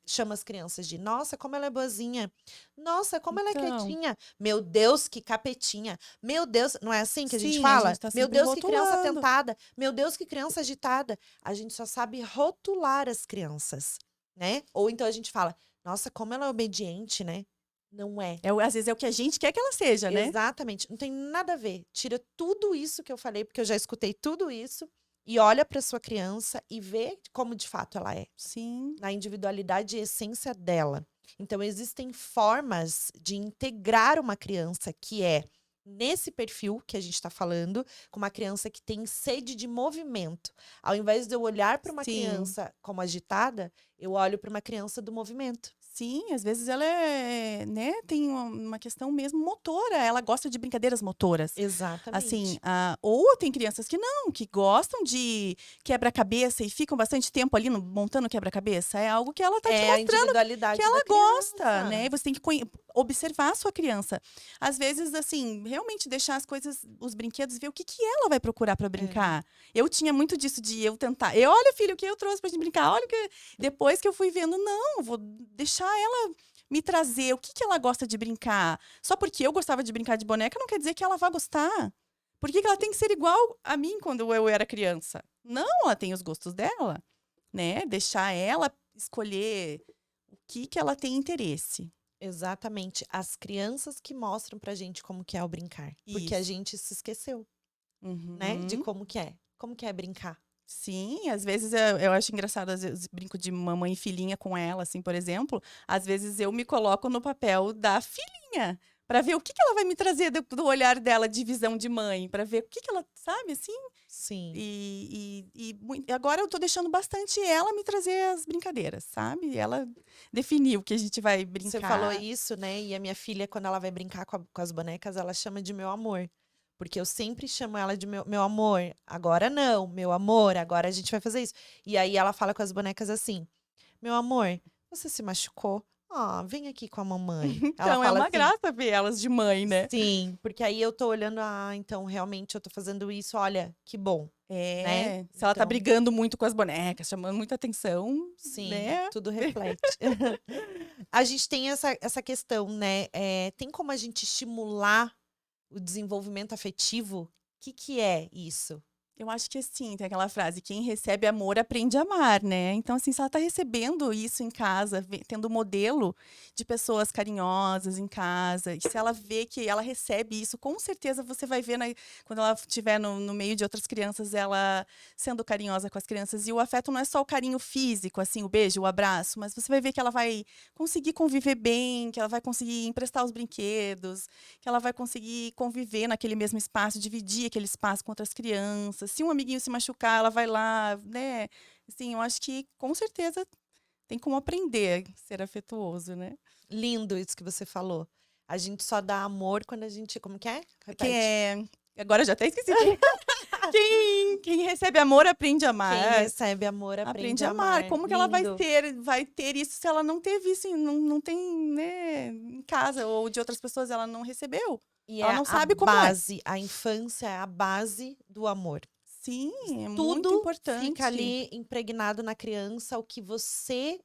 chama as crianças de, nossa, como ela é boazinha. Nossa, como ela é Então, quietinha. Meu Deus, que capetinha. Meu Deus, não é assim que a gente sim, a fala? gente tá Meu sempre Deus, que criança rotulando. tentada. Meu Deus, que criança agitada. A gente só sabe rotular as crianças, né? Ou então a gente fala, nossa, como ela é obediente, né? Não é. Às vezes é o que a gente quer que ela seja, né? Exatamente. Não tem nada a ver. Tira tudo isso que eu falei, porque eu já escutei tudo isso, e olha para sua criança e vê como de fato ela é, Sim. na individualidade e essência dela. Então, existem formas de integrar uma criança que é nesse perfil que a gente está falando, com uma criança que tem sede de movimento. Ao invés de eu olhar para uma Sim. criança como agitada, eu olho para uma criança do movimento. Sim, às vezes ela né, tem uma questão mesmo motora, ela gosta de brincadeiras motoras. Assim, Exatamente. ou tem crianças que não, que gostam de quebra-cabeça e ficam bastante tempo ali montando quebra-cabeça. É algo que ela tá te É a mostrando que individualidade da ela gosta, criança. né? Você tem que observar a sua criança. Às vezes, assim, realmente deixar as coisas, os brinquedos, ver o que que ela vai procurar para brincar. Eu tinha muito disso de eu tentar. Olha, filho, o que eu trouxe pra gente brincar? Olha o que. Depois que eu fui vendo, não, vou deixar ela me trazer o que que ela gosta de brincar. Só porque eu gostava de brincar de boneca não quer dizer que ela vai gostar. Por que que ela tem que ser igual a mim quando eu era criança? Não, ela tem os gostos dela, né? Deixar ela escolher o que que ela tem interesse. Exatamente. As crianças que mostram pra gente como que é o brincar. Porque a Isso. gente se esqueceu, né? De Uhum. como que é. Como que é brincar. Sim, às vezes eu acho engraçado, às vezes brinco de mamãe e filhinha com ela, assim, por exemplo. Às vezes eu me coloco no papel da filhinha, para ver o que que ela vai me trazer do olhar dela de visão de mãe, para ver o que que ela, sabe, assim. Sim. E agora eu tô deixando bastante ela me trazer as brincadeiras, sabe? Ela definiu o que a gente vai Você falou brincar. isso, né? E a minha filha, quando ela vai brincar com as bonecas, ela chama de meu amor. Porque eu sempre chamo ela de meu amor. Agora não, meu amor, agora a gente vai fazer isso. E aí ela fala com as bonecas assim: meu amor, você se machucou? Ah, vem aqui com a mamãe. Ela Então é fala uma assim. graça ver elas de mãe, né? Sim, porque aí eu tô olhando, então realmente eu tô fazendo isso, olha, que bom, né? É, se ela tá Então, brigando muito com as bonecas, chamando muita atenção, sim, né? tudo reflete. A gente tem essa questão, né? Tem como a gente estimular o desenvolvimento afetivo? O que que é isso? Eu acho que assim, tem aquela frase, quem recebe amor aprende a amar, né? Então, assim, se ela tá recebendo isso em casa, tendo modelo de pessoas carinhosas em casa, e se ela vê que ela recebe isso, com certeza você vai ver, quando ela estiver no meio de outras crianças, ela sendo carinhosa com as crianças. E o afeto não é só o carinho físico, assim, o beijo, o abraço, mas você vai ver que ela vai conseguir conviver bem, que ela vai conseguir emprestar os brinquedos, que ela vai conseguir conviver naquele mesmo espaço, dividir aquele espaço com outras crianças. Se um amiguinho se machucar, ela vai lá, né? Assim, eu acho que com certeza tem como aprender a ser afetuoso, né? Lindo isso que você falou. A gente só dá amor quando a gente, como que é? Quem Repete. é... Agora eu já até esqueci. Quem recebe amor aprende a amar. Quem recebe amor aprende Aprende a a amar. amar. Como que ela Lindo. vai ter isso se ela não teve isso, não tem, né, em casa ou de outras pessoas ela não recebeu? E Ela é não a sabe como é. base, a infância é a base do amor. Sim, é muito Tudo importante. fica ali impregnado na criança, o que você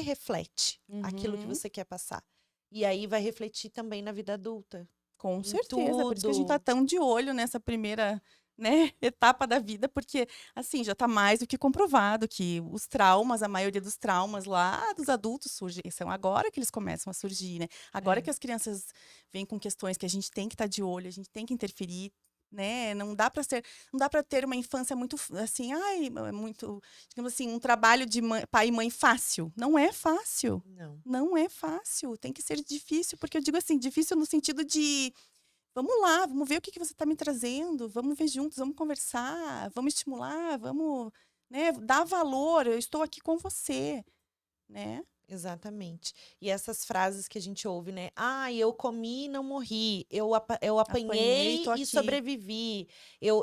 reflete, aquilo que Uhum. você quer passar. E aí vai refletir também na vida adulta. Com Em certeza, por isso que a gente tá tudo. tão de olho nessa primeira, né, etapa da vida, porque, assim, já tá mais do que comprovado que os traumas, a maioria dos traumas lá dos adultos surgem, são agora que eles começam a surgir, né? Agora É. que as crianças vêm com questões que a gente tem que estar de olho, a gente tem que interferir, né? Não dá para ter uma infância muito assim, muito, digamos assim, um trabalho de pai e mãe fácil. Não é fácil. Não. Não é fácil, tem que ser difícil, porque eu digo assim, difícil no sentido de Vamos lá, vamos ver o que você está me trazendo, vamos ver juntos, vamos conversar, vamos estimular, vamos, né, dar valor, eu estou aqui com você, né? Exatamente. E essas frases que a gente ouve, né? Ah, eu comi e não morri. Eu Apanhei, apanhei tô e aqui. sobrevivi.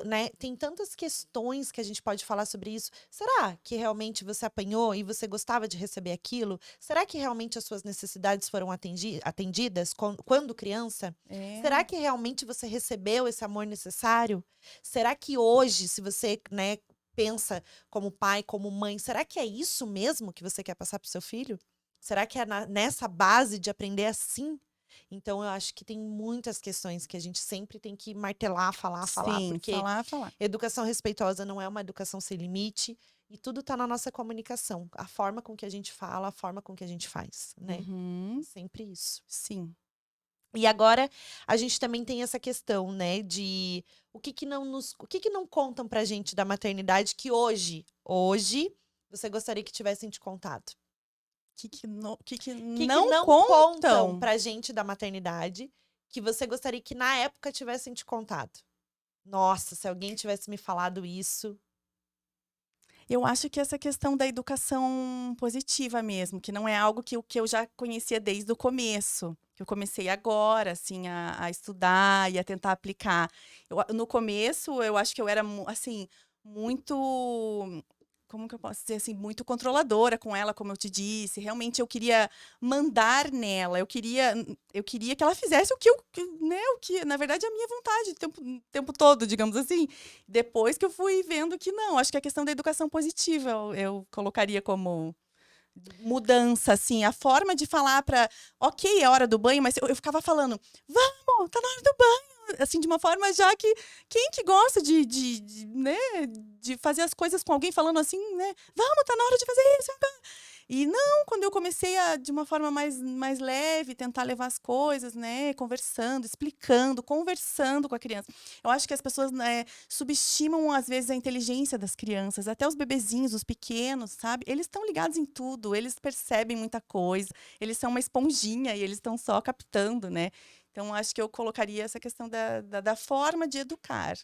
Né? Tem tantas questões que a gente pode falar sobre isso. Será que realmente você apanhou e você gostava de receber aquilo? Será que realmente as suas necessidades foram atendidas quando criança? Será É, que realmente você recebeu esse amor necessário? Será que hoje, se você, né, pensa como pai, como mãe, será que é isso mesmo que você quer passar para o seu filho? Será que é nessa base de aprender assim? Então, eu acho que tem muitas questões que a gente sempre tem que martelar, falar, sim, porque falar. educação respeitosa não é uma educação sem limite e tudo está na nossa comunicação, a forma com que a gente fala, a forma com que a gente faz, né? É Uhum, sempre isso. sim. E agora a gente também tem essa questão, né, de o que não contam pra gente da maternidade que hoje você gostaria que tivessem te contado? Que Que não não contam contam? pra gente da maternidade que você gostaria que na época tivessem te contado? Nossa, se alguém tivesse me falado isso. Eu acho que essa questão da educação positiva mesmo, que não é algo que eu já conhecia desde o começo, que eu comecei agora, assim, a estudar e a tentar aplicar. No começo, eu acho que eu era, assim, muito, como que eu posso dizer assim, muito controladora com ela, como eu te disse. Realmente eu queria mandar nela, eu queria que ela fizesse né, o que, na verdade, é a minha vontade o tempo todo, digamos assim. Depois que eu fui vendo que não, acho que a questão da educação positiva eu colocaria como mudança, assim, a forma de falar para, ok, é hora do banho, mas eu ficava falando, vamos, tá na hora do banho, assim, de uma forma já que, quem que gosta né, de fazer as coisas com alguém falando assim, né, vamos, tá na hora de fazer isso, e não, quando eu comecei a, de uma forma mais leve, tentar levar as coisas, né, conversando, explicando, conversando com a criança. Eu acho que as pessoas, né, subestimam, às vezes, a inteligência das crianças. Até os bebezinhos, os pequenos, sabe? Eles estão ligados em tudo, eles percebem muita coisa, eles são uma esponjinha e eles estão só captando, né? Então, acho que eu colocaria essa questão da forma de educar.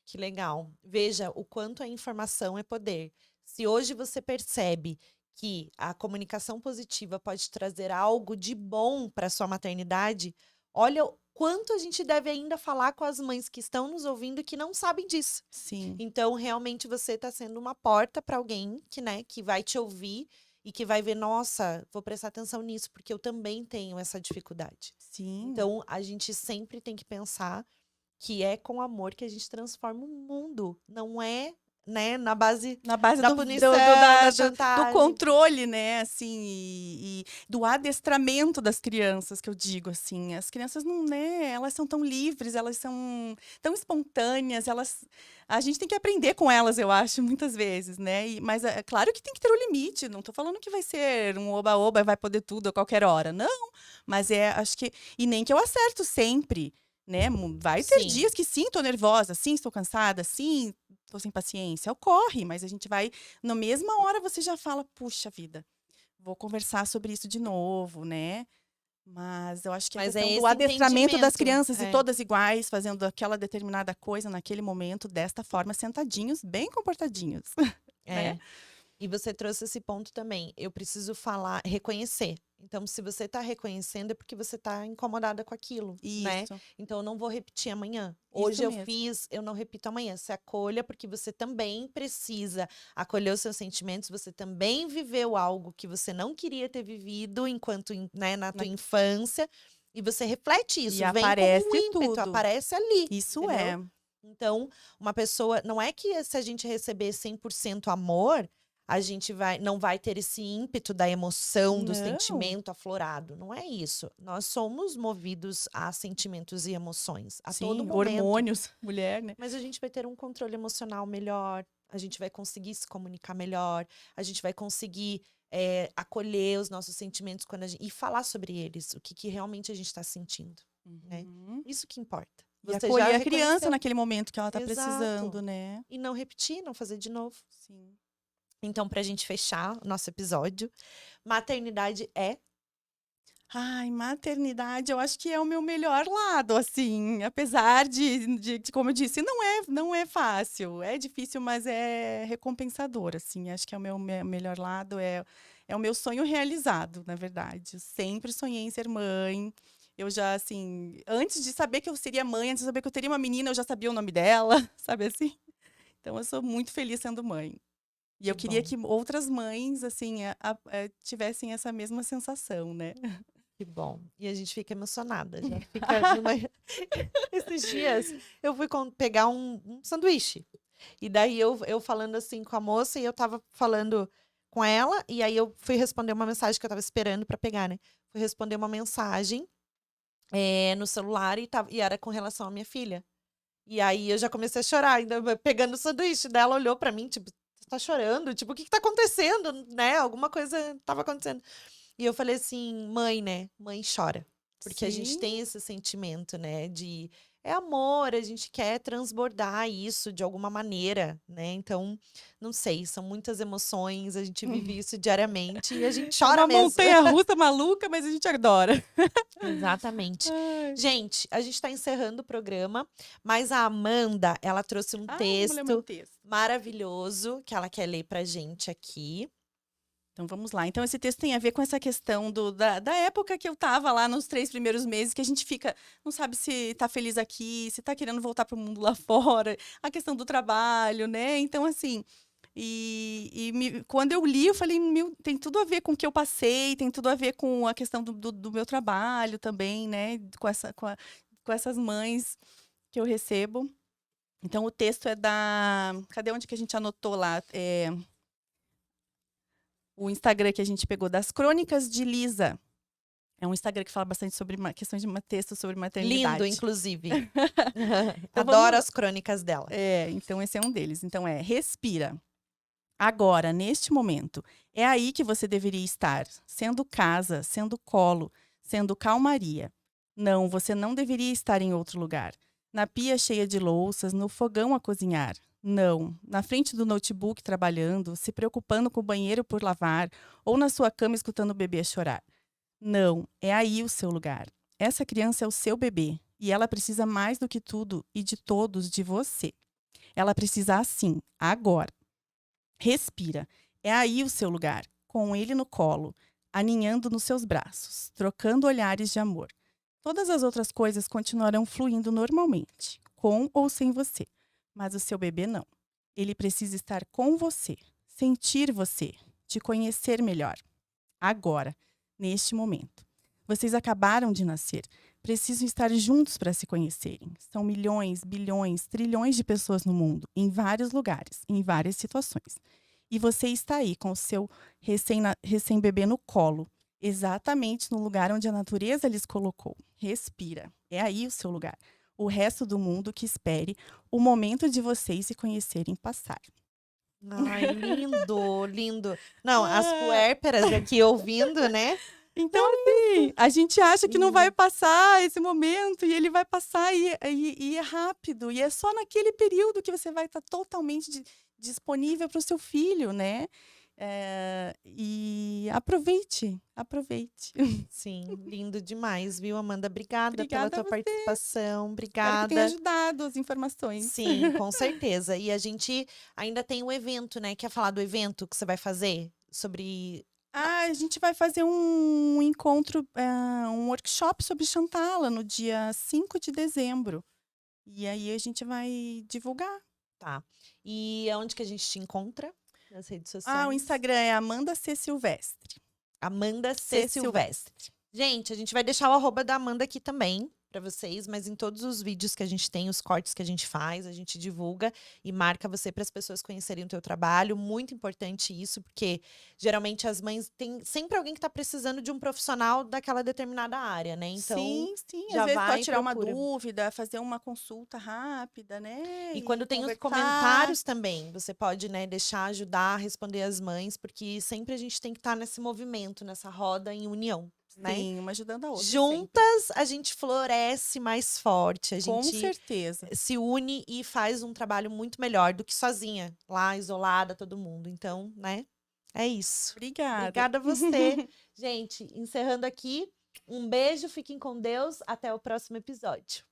Que legal. Veja o quanto a informação é poder. Se hoje você percebe que a comunicação positiva pode trazer algo de bom para sua maternidade, olha o quanto a gente deve ainda falar com as mães que estão nos ouvindo e que não sabem disso. Sim, Então, realmente você está sendo uma porta para alguém que, né, que vai te ouvir e que vai ver, nossa, vou prestar atenção nisso, porque eu também tenho essa dificuldade. sim. Então, a gente sempre tem que pensar que é com amor que a gente transforma o mundo, não é, né, na base Na base da punição, da do chantagem. controle, né, assim, e do adestramento das crianças, que eu digo, assim. As crianças não, né, elas são tão livres, elas são tão espontâneas, a gente tem que aprender com elas, eu acho, muitas vezes, né. Mas é claro que tem que ter um limite, não tô falando que vai ser um oba-oba e vai poder tudo a qualquer hora, não. Mas acho que e nem que eu acerto sempre, né, vai ter Sim, dias que sim, tô nervosa, sim, estou cansada, sim, tô sem paciência. Ocorre, mas a gente vai na mesma hora você já fala: "Puxa vida, vou conversar sobre isso de novo", né. Mas eu acho que a mas é questão do esse adestramento das entendimento. crianças e todas iguais, fazendo aquela determinada coisa naquele momento, desta forma, sentadinhos, bem comportadinhos, né. É. E você trouxe esse ponto também. Eu preciso falar, reconhecer. Então, se você está reconhecendo, é porque você está incomodada com aquilo, né? Isso, Então, eu não vou repetir amanhã. isso Hoje eu mesmo. fiz, eu não repito amanhã. Se acolha, porque você também precisa acolher os seus sentimentos. Você também viveu algo que você não queria ter vivido enquanto, né, na Na tua infância. E você reflete e isso, vem como um aparece ímpeto, tudo. aparece ali, Isso entendeu? é. Então, uma pessoa, não é que se a gente receber 100% amor, a gente não vai ter esse ímpeto da emoção, do Não. sentimento aflorado. Não é isso. Nós somos movidos a sentimentos e emoções a todo Sim, momento. hormônios, mulher, né. Mas a gente vai ter um controle emocional melhor, a gente vai conseguir se comunicar melhor, a gente vai conseguir acolher os nossos sentimentos e falar sobre eles, o que realmente a gente está sentindo, né? Uhum. Isso que importa. E Você já acolher a criança reconheceu. naquele momento que ela tá Exato. precisando, né. E não repetir, não fazer de novo. Sim. Então, pra gente fechar o nosso episódio, maternidade é Ai, maternidade, eu acho que é o meu melhor lado, assim, apesar como eu disse, não é fácil, é difícil, mas é recompensador, assim, acho que é o meu melhor lado, é o meu sonho realizado, na verdade. Eu sempre sonhei em ser mãe. Eu já, assim, antes de saber que eu seria mãe, antes de saber que eu teria uma menina, eu já sabia o nome dela, sabe assim? Então, eu sou muito feliz sendo mãe. E Que eu queria bom, que outras mães, assim, tivessem essa mesma sensação, né? que bom. E a gente fica emocionada, já fica numa... Esses dias eu fui pegar um sanduíche. E daí eu falando assim com a moça e eu tava falando com ela, e aí eu fui responder uma mensagem que eu tava esperando pra pegar, né? Fui responder uma mensagem no celular e era com relação à minha filha. E aí eu já comecei a chorar, ainda pegando o sanduíche dela, olhou pra mim, tipo, você tá chorando? Tipo, o que que tá acontecendo, né? Alguma coisa tava acontecendo. E eu falei assim, mãe, né? Mãe chora. Porque a gente Sim. tem esse sentimento, né? De é amor, a gente quer transbordar isso de alguma maneira, né? Então, não sei, são muitas emoções, a gente vive isso diariamente e a gente É chora uma mesmo. montanha-russa maluca, mas a gente adora. Exatamente. Ai. Gente, a gente está encerrando o programa, mas a Amanda, ela trouxe um Ah, vamos ler meu texto texto. maravilhoso que ela quer ler pra gente aqui. Então vamos lá. Então, esse texto tem a ver com essa questão da época que eu estava lá nos 3 primeiros meses, que a gente fica, não sabe se está feliz aqui, se está querendo voltar para o mundo lá fora, a questão do trabalho, né? Então, assim, quando eu li, eu falei, meu, tem tudo a ver com o que eu passei, tem tudo a ver com a questão do meu trabalho também, né? Com essas mães que eu recebo. Então, o texto é da. Cadê onde que a gente anotou lá? O Instagram que a gente pegou das Crônicas de Lisa. É um Instagram que fala bastante sobre questões de texto sobre Lindo, maternidade. inclusive. Então Adoro vamos. as crônicas dela. Então esse é um deles. Então respira. Agora, neste momento, é aí que você deveria estar, sendo casa, sendo colo, sendo calmaria. Não, você não deveria estar em outro lugar. Na pia cheia de louças, no fogão a cozinhar. Não, na frente do notebook trabalhando, se preocupando com o banheiro por lavar, ou na sua cama escutando o bebê chorar. Não, é aí o seu lugar. Essa criança é o seu bebê, e ela precisa mais do que tudo e de todos de você. Ela precisa assim, agora. Respira. É aí o seu lugar, com ele no colo, aninhando nos seus braços, trocando olhares de amor. Todas as outras coisas continuarão fluindo normalmente, com ou sem você. Mas o seu bebê não. Ele precisa estar com você, sentir você, te conhecer melhor. Agora, neste momento. Vocês acabaram de nascer. Precisam estar juntos para se conhecerem. São milhões, bilhões, trilhões de pessoas no mundo, em vários lugares, em várias situações. E você está aí com o seu recém-bebê no colo, exatamente no lugar onde a natureza lhes colocou. Respira. É aí o seu lugar. O resto do mundo que espere o momento de vocês se conhecerem passar. Ai, lindo, lindo. Não, as Ah, puérperas aqui ouvindo, né? então, assim, a gente acha que não vai Lindo. passar esse momento e ele vai passar e é rápido. E é só naquele período que você vai estar totalmente disponível para o seu filho, né? E aproveite, aproveite. Sim, lindo demais, viu, Amanda? Obrigada pela Obrigada a tua você. participação. Espero que tenha Obrigada. ajudado as informações. Sim, com certeza. E a gente ainda tem um evento, né? Quer falar do evento que você vai fazer? Sobre. A gente vai fazer um encontro, um workshop sobre Chantala no dia 5 de dezembro. E aí a gente vai divulgar. Tá. E aonde que a gente te encontra? Nas redes O sociais? Instagram é Amanda C. Silvestre. Amanda C. C. Silvestre. Silvestre. Gente, a gente vai deixar o arroba da Amanda aqui também pra vocês, mas em todos os vídeos que a gente tem, os cortes que a gente faz, a gente divulga e marca você para as pessoas conhecerem o teu trabalho. Muito importante isso, porque geralmente as mães têm sempre alguém que tá precisando de um profissional daquela determinada área, né? Então, Sim, sim. Às já vezes vai pode e tirar uma procura. dúvida, fazer uma consulta rápida, né? E E quando tem os conversar. comentários também, você pode, né, deixar ajudar a responder as mães, porque sempre a gente tem que estar nesse movimento, nessa roda em união, né? Sim, uma ajudando a outra sempre. Juntas a gente floresce mais forte, a Com gente certeza. se une e faz um trabalho muito melhor do que sozinha, lá isolada, todo mundo. Então, né? É isso. Obrigada. Obrigada a você. Gente, encerrando aqui, Um beijo, fiquem com Deus. Até o próximo episódio.